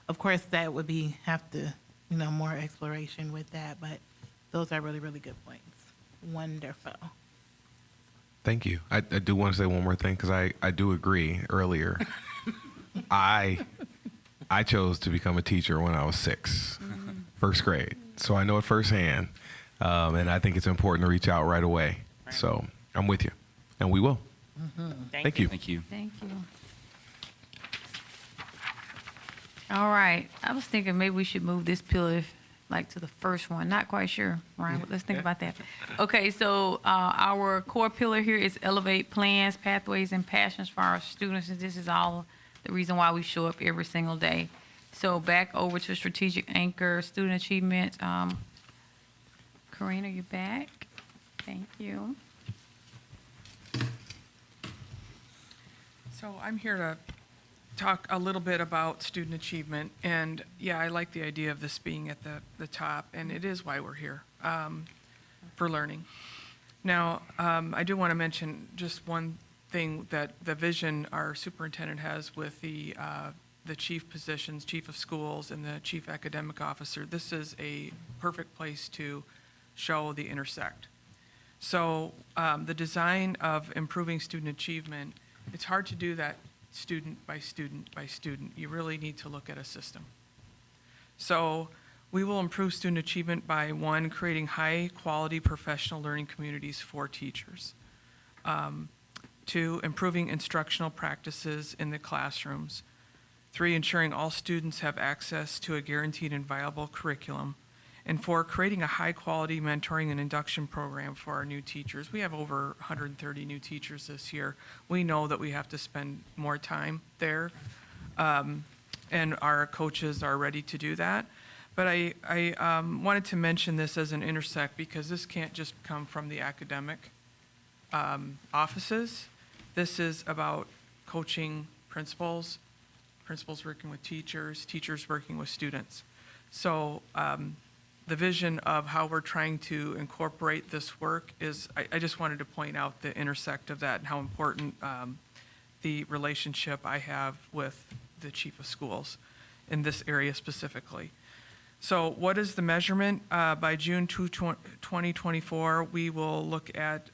Of course, that would have to, more exploration with that, but those are really, really good points. Wonderful. Thank you. I do want to say one more thing because I do agree earlier. I chose to become a teacher when I was 6, first grade. So I know it firsthand. And I think it's important to reach out right away. So I'm with you. And we will. Thank you. Thank you. Thank you. All right. I was thinking maybe we should move this pillar like to the first one. Not quite sure, Ryan, but let's think about that. Okay, so our core pillar here is elevate plans, pathways, and passions for our students. And this is all the reason why we show up every single day. So back over to strategic anchor, student achievement. Karina, you back? Thank you. So I'm here to talk a little bit about student achievement. And yeah, I like the idea of this being at the top, and it is why we're here, for learning. Now, I do want to mention just one thing, that the vision our superintendent has with the chief positions, chief of schools and the chief academic officer. This is a perfect place to show the intersect. So the design of improving student achievement, it's hard to do that student by student by student. You really need to look at a system. So we will improve student achievement by, 1, creating high-quality professional learning communities for teachers. 2, improving instructional practices in the classrooms. 3, ensuring all students have access to a guaranteed and viable curriculum. And 4, creating a high-quality mentoring and induction program for our new teachers. We have over 130 new teachers this year. We know that we have to spend more time there, and our coaches are ready to do that. But I wanted to mention this as an intersect because this can't just come from the academic offices. This is about coaching principals, principals working with teachers, teachers working with students. So the vision of how we're trying to incorporate this work is, I just wanted to point out the intersect of that and how important the relationship I have with the chief of schools in this area specifically. So what is the measurement? By June 2024, we will look at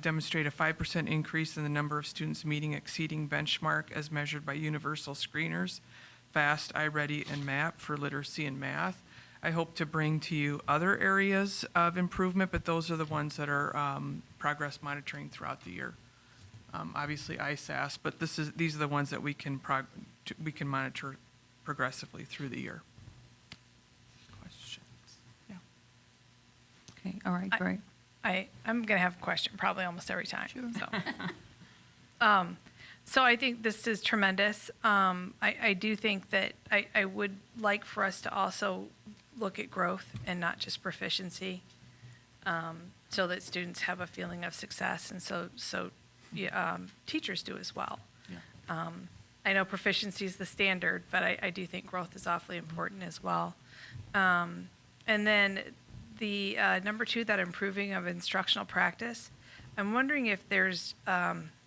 demonstrate a 5% increase in the number of students meeting exceeding benchmark as measured by universal screeners, FAST, iReady, and MAP for literacy and math. I hope to bring to you other areas of improvement, but those are the ones that are progress monitoring throughout the year. Obviously ISAS, but these are the ones that we can monitor progressively through the year. Questions? Yeah. Okay, all right, great. I'm going to have a question probably almost every time. Sure. So I think this is tremendous. I do think that I would like for us to also look at growth and not just proficiency, so that students have a feeling of success, and so teachers do as well. Yeah. I know proficiency is the standard, but I do think growth is awfully important as well. And then the number 2, that improving of instructional practice, I'm wondering if there's,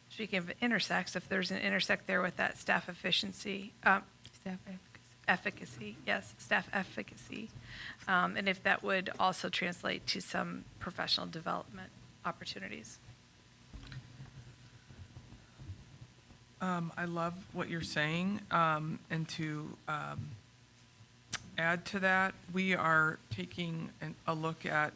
speaking of intersects, if there's an intersect there with that staff efficiency, Staff efficacy, yes, staff efficacy, and if that would also translate to some professional development opportunities. I love what you're saying, and to add to that, we are taking a look at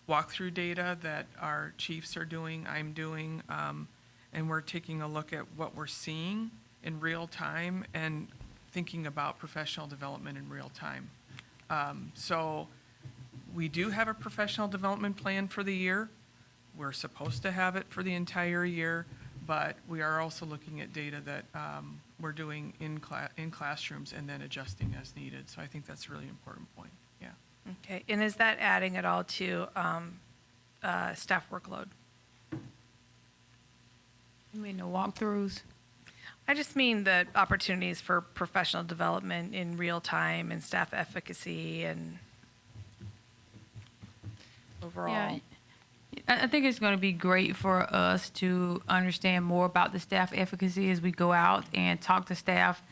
walkthrough data that our chiefs are doing, I'm doing, and we're taking a look at what we're seeing in real time and thinking about professional development in real time. So we do have a professional development plan for the year. We're supposed to have it for the entire year, but we are also looking at data that we're doing in classrooms and then adjusting as needed. So I think that's a really important point, yeah. Okay, and is that adding at all to staff workload? You mean the walkthroughs? I just mean the opportunities for professional development in real time and staff efficacy and overall. Yeah, I think it's going to be great for us to understand more about the staff efficacy as we go out and talk to staff.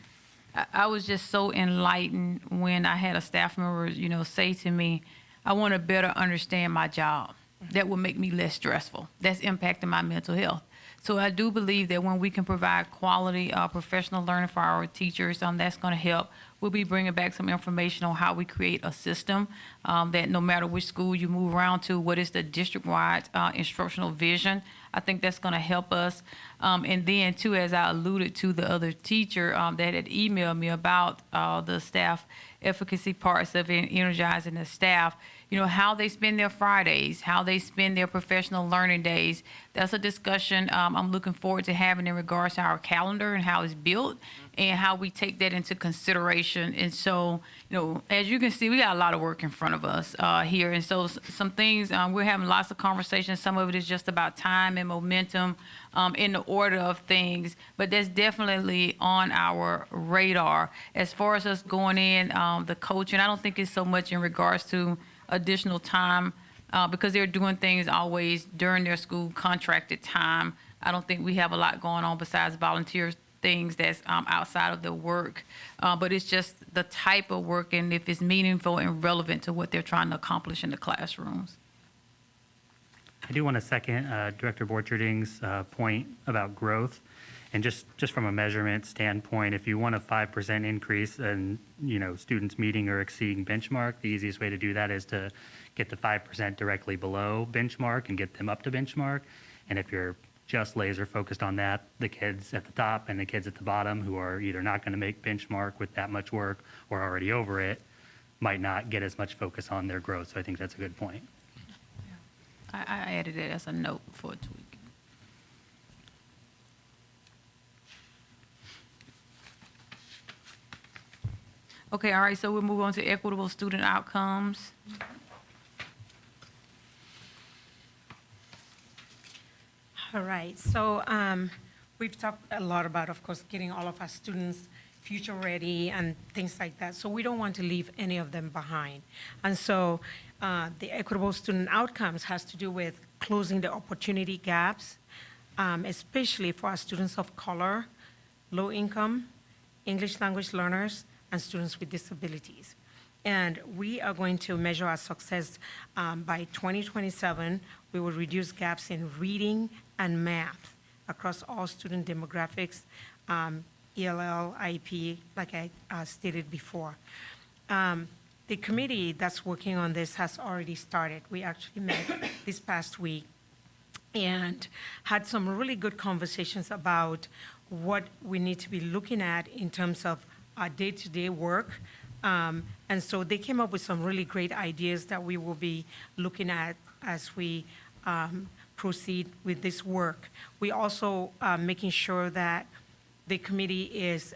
I was just so enlightened when I had a staff member, say to me, I want to better understand my job. That will make me less stressful. That's impacting my mental health. So I do believe that when we can provide quality professional learning for our teachers, that's going to help. We'll be bringing back some information on how we create a system that no matter which school you move around to, what is the district-wide instructional vision. I think that's going to help us. And then, too, as I alluded to the other teacher that had emailed me about the staff efficacy parts of energizing the staff, how they spend their Fridays, how they spend their professional learning days. That's a discussion I'm looking forward to having in regards to our calendar and how it's built and how we take that into consideration. And so, as you can see, we got a lot of work in front of us here. And so some things, we're having lots of conversations. Some of it is just about time and momentum in the order of things, but that's definitely on our radar. As far as us going in, the coaching, I don't think it's so much in regards to additional time because they're doing things always during their school contracted time. I don't think we have a lot going on besides volunteer things that's outside of the work, but it's just the type of work and if it's meaningful and relevant to what they're trying to accomplish in the classrooms. I do want to second Director Borcherding's point about growth. And just from a measurement standpoint, if you want a 5% increase in, students meeting or exceeding benchmark, the easiest way to do that is to get the 5% directly below benchmark and get them up to benchmark. And if you're just laser focused on that, the kids at the top and the kids at the bottom who are either not going to make benchmark with that much work or already over it might not get as much focus on their growth. So I think that's a good point. I added it as a note for a tweak. Okay, all right, so we'll move on to equitable student outcomes. All right, so we've talked a lot about, of course, getting all of our students future ready and things like that. So we don't want to leave any of them behind. And so the equitable student outcomes has to do with closing the opportunity gaps, especially for our students of color, low income, English language learners, and students with disabilities. And we are going to measure our success by 2027. We will reduce gaps in reading and math across all student demographics, ELL, IEP, like I stated before. The committee that's working on this has already started. We actually met this past week and had some really good conversations about what we need to be looking at in terms of our day-to-day work. And so they came up with some really great ideas that we will be looking at as we proceed with this work. We also making sure that the committee is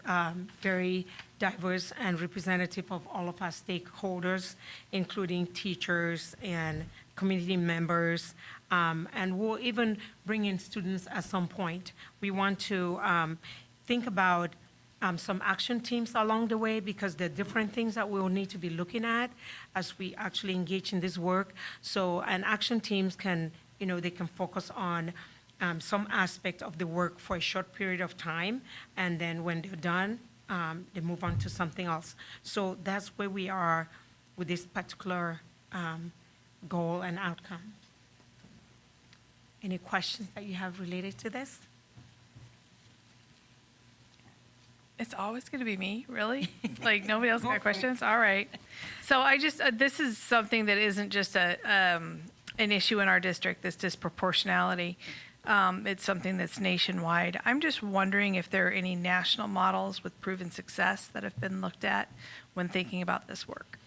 very diverse and representative of all of our stakeholders, including teachers and community members, and we'll even bring in students at some point. We want to think about some action teams along the way, because there are different things that we'll need to be looking at as we actually engage in this work. So, and action teams can, they can focus on some aspect of the work for a short period of time, and then when they're done, they move on to something else. So that's where we are with this particular goal and outcome. Any questions that you have related to this? It's always going to be me, really? Like, nobody else got questions? All right. So I just, this is something that isn't just an issue in our district, this disproportionality. It's something that's nationwide. I'm just wondering if there are any national models with proven success that have been looked at when thinking about this work.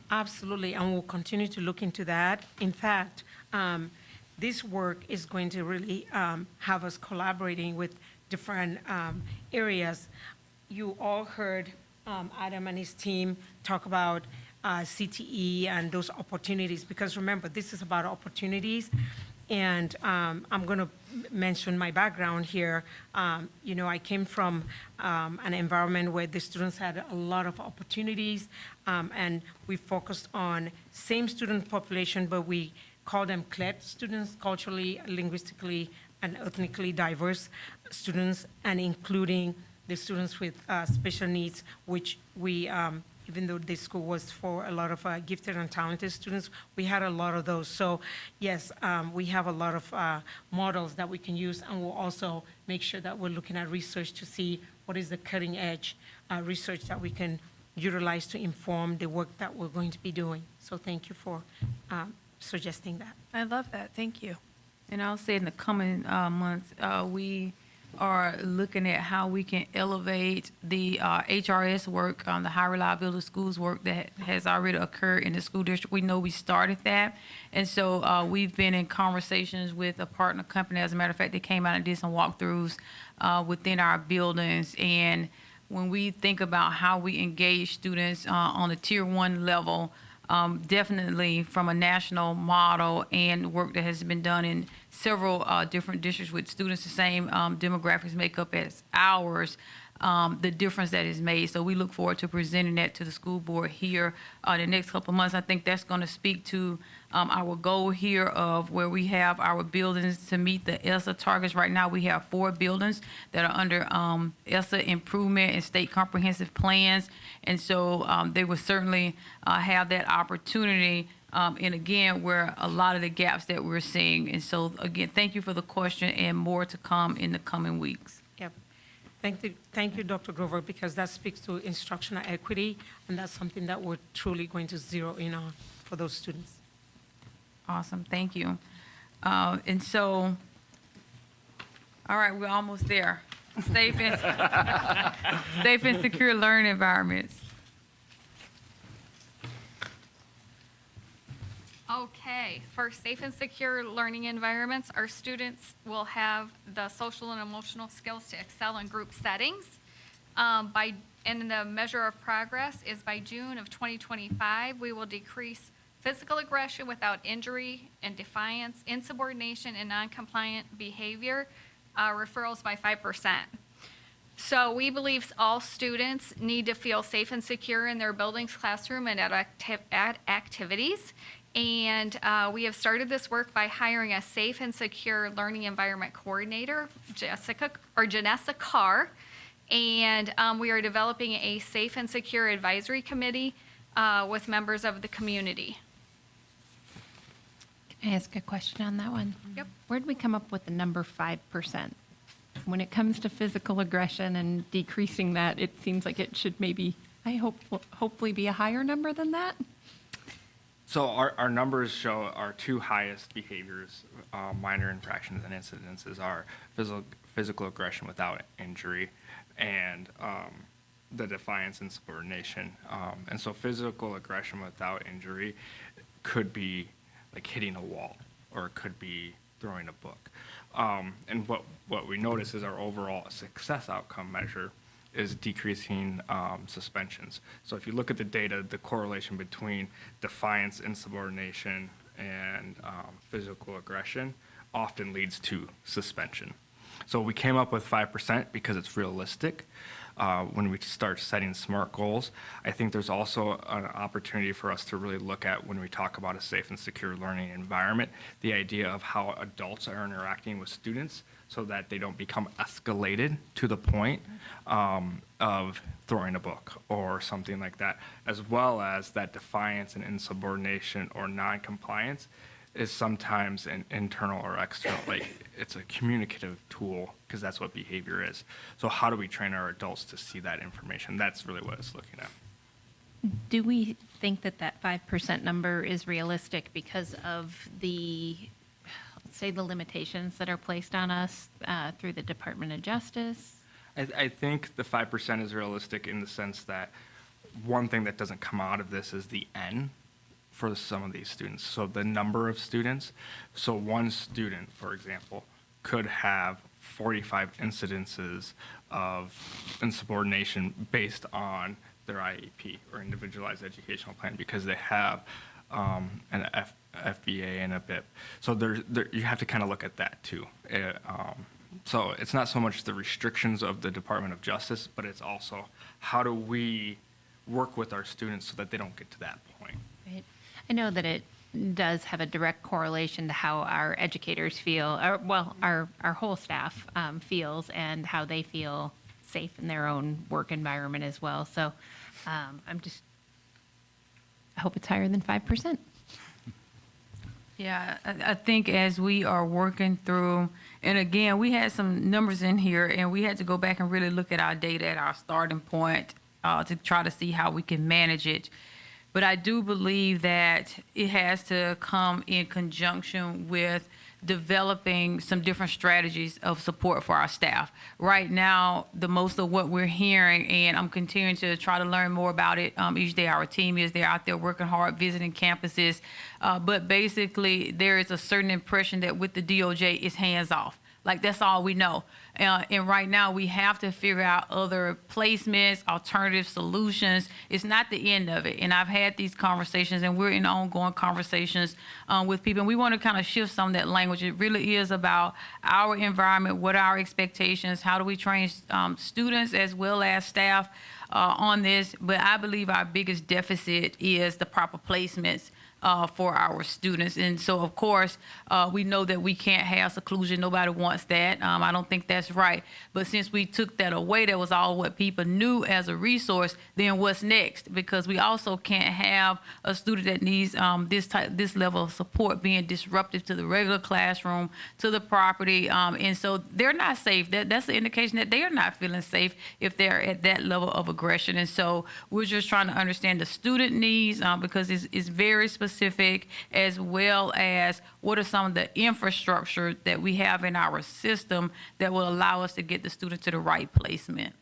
Absolutely, and we'll continue to look into that. In fact, this work is going to really have us collaborating with different areas. You all heard Adam and his team talk about CTE and those opportunities, because remember, this is about opportunities. And I'm going to mention my background here. I came from an environment where the students had a lot of opportunities, and we focused on same student population, but we call them CLED students, culturally, linguistically, and ethnically diverse students, and including the students with special needs, which we, even though this school was for a lot of gifted and talented students, we had a lot of those. So yes, we have a lot of models that we can use, and we'll also make sure that we're looking at research to see what is the cutting edge research that we can utilize to inform the work that we're going to be doing. So thank you for suggesting that. I love that. Thank you. And I'll say in the coming months, we are looking at how we can elevate the HRS work, the high reliability schools work that has already occurred in the school district. We know we started that. And so we've been in conversations with a partner company. As a matter of fact, they came out and did some walkthroughs within our buildings. And when we think about how we engage students on a tier 1 level, definitely from a national model and work that has been done in several different districts with students the same demographics makeup as ours, the difference that is made. So we look forward to presenting that to the school board here the next couple of months. I think that's going to speak to our goal here of where we have our buildings to meet the ESSA targets. Right now, we have 4 buildings that are under ESSA improvement and state comprehensive plans. And so they will certainly have that opportunity. And again, where a lot of the gaps that we're seeing. And so again, thank you for the question, and more to come in the coming weeks. Yep. Thank you, Dr. Grover, because that speaks to instructional equity, and that's something that we're truly going to zero in on for those students. Awesome, thank you. And so, all right, we're almost there. Safe and secure learning environments. Okay, for safe and secure learning environments, our students will have the social and emotional skills to excel in group settings. And the measure of progress is by June of 2025, we will decrease physical aggression without injury and defiance, insubordination and non-compliant behavior referrals by 5%. So we believe all students need to feel safe and secure in their buildings, classroom, and at activities. And we have started this work by hiring a safe and secure learning environment coordinator, Janessa Carr. And we are developing a safe and secure advisory committee with members of the community. Can I ask a question on that one? Yep. Where did we come up with the number 5%? When it comes to physical aggression and decreasing that, it seems like it should maybe, hopefully be a higher number than that. So our numbers show our 2 highest behaviors, minor infractions and incidences, are physical aggression without injury and the defiance and subordination. And so physical aggression without injury could be like hitting a wall, or it could be throwing a book. And what we notice is our overall success outcome measure is decreasing suspensions. So if you look at the data, the correlation between defiance, insubordination, and physical aggression often leads to suspension. So we came up with 5% because it's realistic. When we start setting SMART goals, I think there's also an opportunity for us to really look at, when we talk about a safe and secure learning environment, the idea of how adults are interacting with students so that they don't become escalated to the point of throwing a book or something like that, as well as that defiance and insubordination or non-compliance is sometimes an internal or external, like it's a communicative tool, because that's what behavior is. So how do we train our adults to see that information? That's really what it's looking at. Do we think that that 5% number is realistic because of the, let's say, the limitations that are placed on us through the Department of Justice? I think the 5% is realistic in the sense that one thing that doesn't come out of this is the N for some of these students. So the number of students. So one student, for example, could have 45 incidences of insubordination based on their IEP or individualized educational plan because they have an FBA and a BIP. So you have to kind of look at that too. So it's not so much the restrictions of the Department of Justice, but it's also how do we work with our students so that they don't get to that point. Right. I know that it does have a direct correlation to how our educators feel, or well, our whole staff feels, and how they feel safe in their own work environment as well. So I hope it's higher than 5%. Yeah, I think as we are working through, and again, we had some numbers in here, and we had to go back and really look at our data at our starting point to try to see how we can manage it. But I do believe that it has to come in conjunction with developing some different strategies of support for our staff. Right now, the most of what we're hearing, and I'm continuing to try to learn more about it each day, our team is they're out there working hard, visiting campuses. But basically, there is a certain impression that with the DOJ, it's hands off. Like, that's all we know. And right now, we have to figure out other placements, alternative solutions. It's not the end of it. And I've had these conversations, and we're in ongoing conversations with people. And we want to kind of shift some of that language. It really is about our environment, what are our expectations, how do we train students as well as staff on this. But I believe our biggest deficit is the proper placements for our students. And so, of course, we know that we can't have seclusion. Nobody wants that. I don't think that's right. But since we took that away, that was all what people knew as a resource, then what's next? Because we also can't have a student that needs this level of support being disruptive to the regular classroom, to the property. And so they're not safe. That's an indication that they are not feeling safe if they're at that level of aggression. And so we're just trying to understand the student needs because it's very specific, as well as what are some of the infrastructure that we have in our system that will allow us to get the student to the right placement.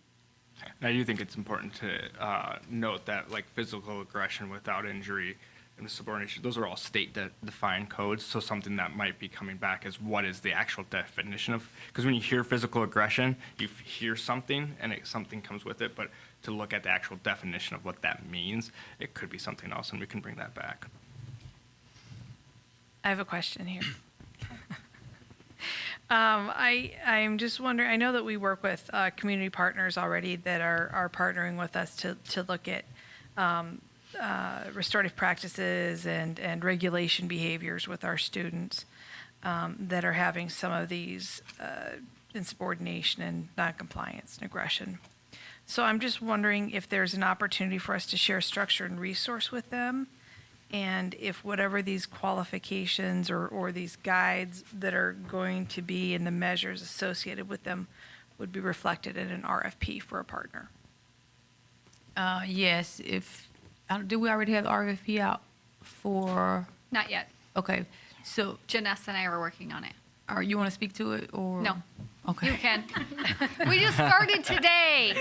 And I do think it's important to note that, like, physical aggression without injury and subordination, those are all state-defined codes. So something that might be coming back is what is the actual definition of, because when you hear physical aggression, you hear something and something comes with it, but to look at the actual definition of what that means, it could be something else, and we can bring that back. I have a question here. I'm just wondering, I know that we work with community partners already that are partnering with us to look at restorative practices and regulation behaviors with our students that are having some of these insubordination and noncompliance and aggression. So I'm just wondering if there's an opportunity for us to share structure and resource with them, and if whatever these qualifications or these guides that are going to be in the measures associated with them would be reflected in an RFP for a partner. Yes, do we already have the RFP out for? Not yet. Okay, so. Janessa and I are working on it. You want to speak to it, or? No. Okay. You can. We just started today.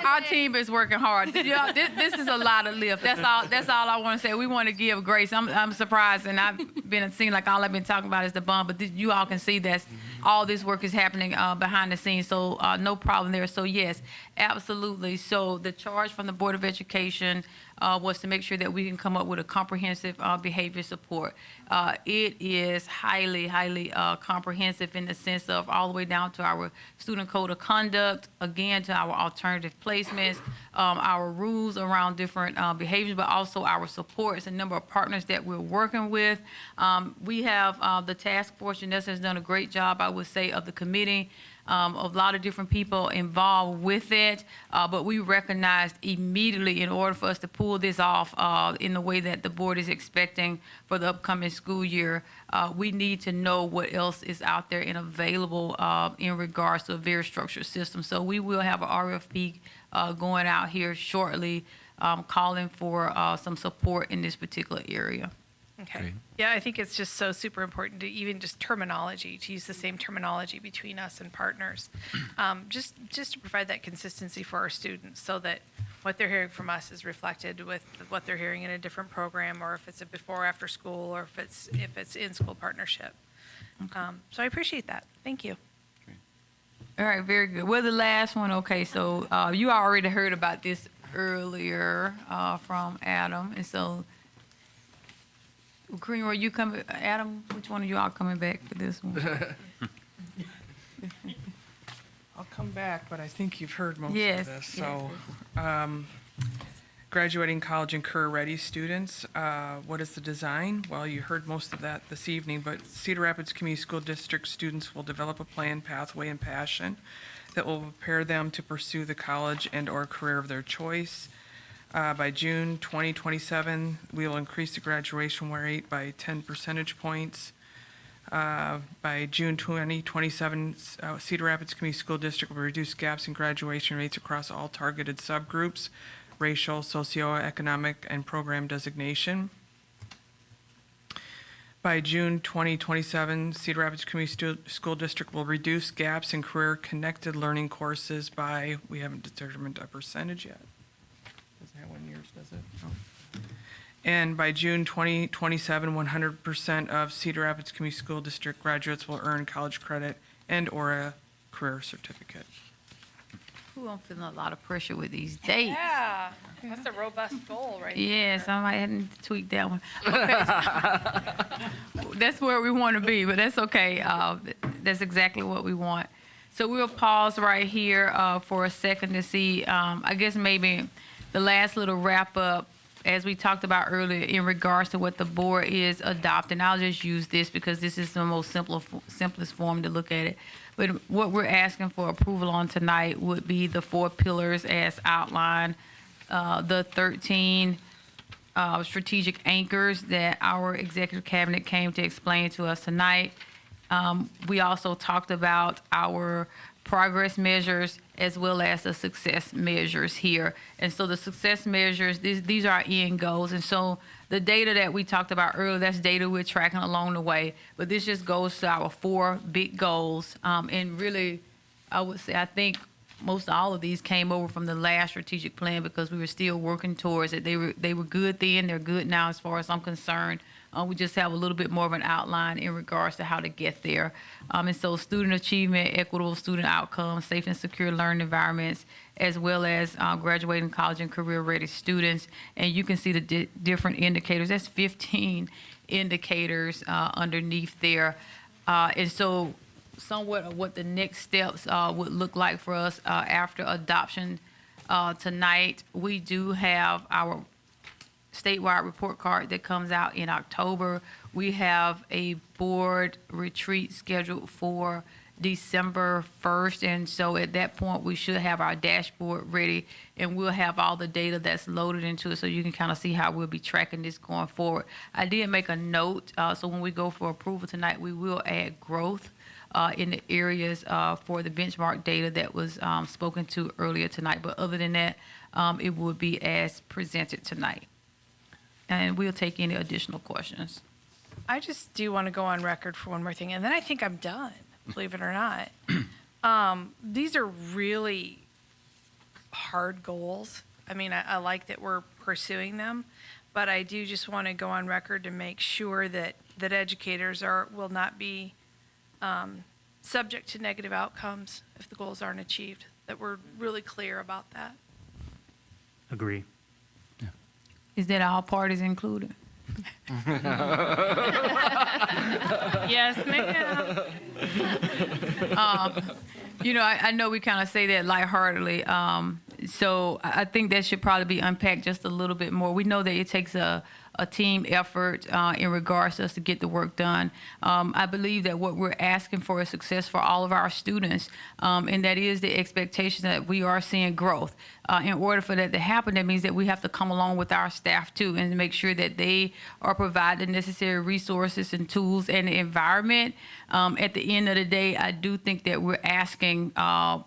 Our team is working hard. This is a lot of lift. That's all I want to say. We want to give grace. I'm surprised, and I've been seeing like all I've been talking about is the bond, but you all can see that all this work is happening behind the scenes. So no problem there. So yes, absolutely. So the charge from the Board of Education was to make sure that we can come up with a comprehensive behavior support. It is highly, highly comprehensive in the sense of all the way down to our student code of conduct, again, to our alternative placements, our rules around different behaviors, but also our supports, a number of partners that we're working with. We have the task force, Janessa has done a great job, I would say, of the committee. A lot of different people involved with it, but we recognized immediately in order for us to pull this off in the way that the board is expecting for the upcoming school year, we need to know what else is out there and available in regards to a very structured system. So we will have an RFP going out here shortly, calling for some support in this particular area. Okay. Yeah, I think it's just so super important to even just terminology, to use the same terminology between us and partners. Just to provide that consistency for our students so that what they're hearing from us is reflected with what they're hearing in a different program, or if it's a before or after school, or if it's in school partnership. So I appreciate that. Thank you. All right, very good. Well, the last one, okay, so you already heard about this earlier from Adam, and so Kareem, are you coming, Adam, which one of you all coming back for this one? I'll come back, but I think you've heard most Yes, of this. yes. So, graduating college and career-ready students, what is the design? Well, you heard most of that this evening, but Cedar Rapids Community School District students will develop a plan, pathway, and passion that will prepare them to pursue the college and/or career of their choice. By June 2027, we will increase the graduation rate by 10 percentage points. By June 2027, Cedar Rapids Community School District will reduce gaps in graduation rates across all targeted subgroups, racial, socioeconomic, and program designation. By June 2027, Cedar Rapids Community School District will reduce gaps in career-connected learning courses by, we haven't determined a percentage yet. Doesn't have 1 year, does it? No. And by June 2027, 100% of Cedar Rapids Community School District graduates will earn college credit and/or a career certificate. Ooh, I'm feeling a lot of pressure with these dates. Yeah, that's a robust goal, right? Yes, I might have to tweak that one. Okay. That's where we want to be, but that's okay. That's exactly what we want. So we'll pause right here for a second to see, I guess maybe the last little wrap up, as we talked about earlier, in regards to what the board is adopting. I'll just use this because this is the most simplest form to look at it. But what we're asking for approval on tonight would be the 4 pillars as outlined, the 13 strategic anchors that our executive cabinet came to explain to us tonight. We also talked about our progress measures as well as the success measures here. And so the success measures, these are our end goals. And so the data that we talked about earlier, that's data we're tracking along the way. But this just goes to our 4 big goals. And really, I would say, I think most all of these came over from the last strategic plan because we were still working towards it. They were good then, they're good now as far as I'm concerned. We just have a little bit more of an outline in regards to how to get there. And so student achievement, equitable student outcomes, safe and secure learning environments, as well as graduating college and career-ready students. And you can see the different indicators. That's 15 indicators underneath there. And so somewhat of what the next steps would look like for us after adoption tonight. We do have our statewide report card that comes out in October. We have a board retreat scheduled for December 1st, and so at that point we should have our dashboard ready, and we'll have all the data that's loaded into it so you can kind of see how we'll be tracking this going forward. I did make a note, so when we go for approval tonight, we will add growth in the areas for the benchmark data that was spoken to earlier tonight, but other than that, it would be as presented tonight. And we'll take any additional questions. I just do want to go on record for one more thing, and then I think I'm done, believe it or not. These are really hard goals. I mean, I like that we're pursuing them, but I do just want to go on record to make sure that educators will not be subject to negative outcomes if the goals aren't achieved, that we're really clear about that. Agree. Is that all parties included? Yes, ma'am. I know we kind of say that lightheartedly. So I think that should probably be unpacked just a little bit more. We know that it takes a team effort in regards to us to get the work done. I believe that what we're asking for is success for all of our students, and that is the expectation that we are seeing growth. In order for that to happen, that means that we have to come along with our staff too and make sure that they are provided the necessary resources and tools and the environment. At the end of the day, I do think that we're asking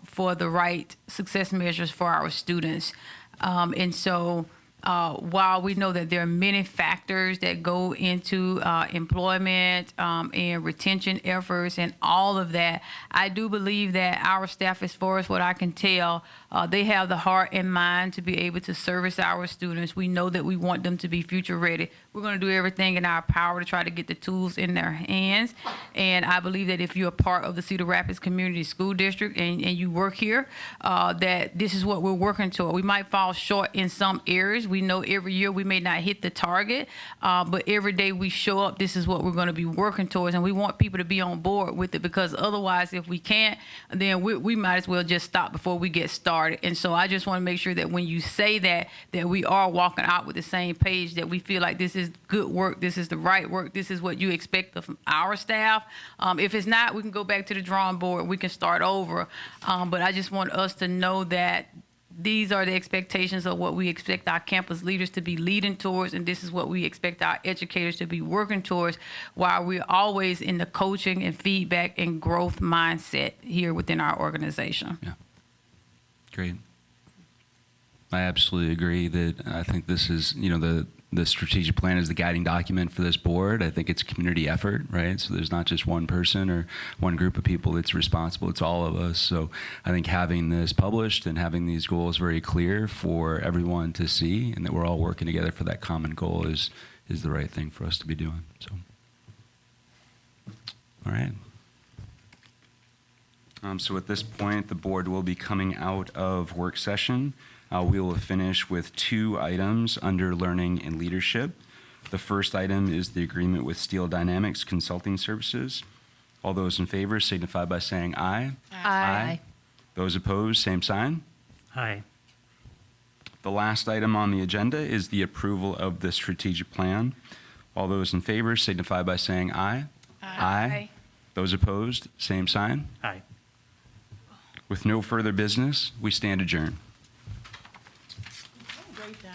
for the right success measures for our students. And so while we know that there are many factors that go into employment and retention efforts and all of that, I do believe that our staff, as far as what I can tell, they have the heart and mind to be able to service our students. We know that we want them to be future ready. We're going to do everything in our power to try to get the tools in their hands. And I believe that if you're a part of the Cedar Rapids Community School District and you work here, that this is what we're working toward. We might fall short in some areas. We know every year we may not hit the target, but every day we show up, this is what we're going to be working towards. And we want people to be on board with it, because otherwise, if we can't, then we might as well just stop before we get started. And so I just want to make sure that when you say that we are walking out with the same page, that we feel like this is good work, this is the right work, this is what you expect of our staff. If it's not, we can go back to the drawing board, we can start over. But I just want us to know that these are the expectations of what we expect our campus leaders to be leading towards, and this is what we expect our educators to be working towards, while we're always in the coaching and feedback and growth mindset here within our organization. Yeah. Great. I absolutely agree that I think this is, the strategic plan is the guiding document for this board. I think it's a community effort, right? So there's not just one person or one group of people that's responsible. It's all of us. So I think having this published and having these goals very clear for everyone to see, and that we're all working together for that common goal is the right thing for us to be doing. So, all right. So at this point, the board will be coming out of work session. We will finish with 2 items under learning and leadership. The first item is the agreement with Steel Dynamics Consulting Services. All those in favor signify by saying aye. Aye. Those opposed, same sign. Aye. The last item on the agenda is the approval of the strategic plan. All those in favor signify by saying aye. Aye. Those opposed, same sign. Aye. With no further business, we stand adjourned. Great job.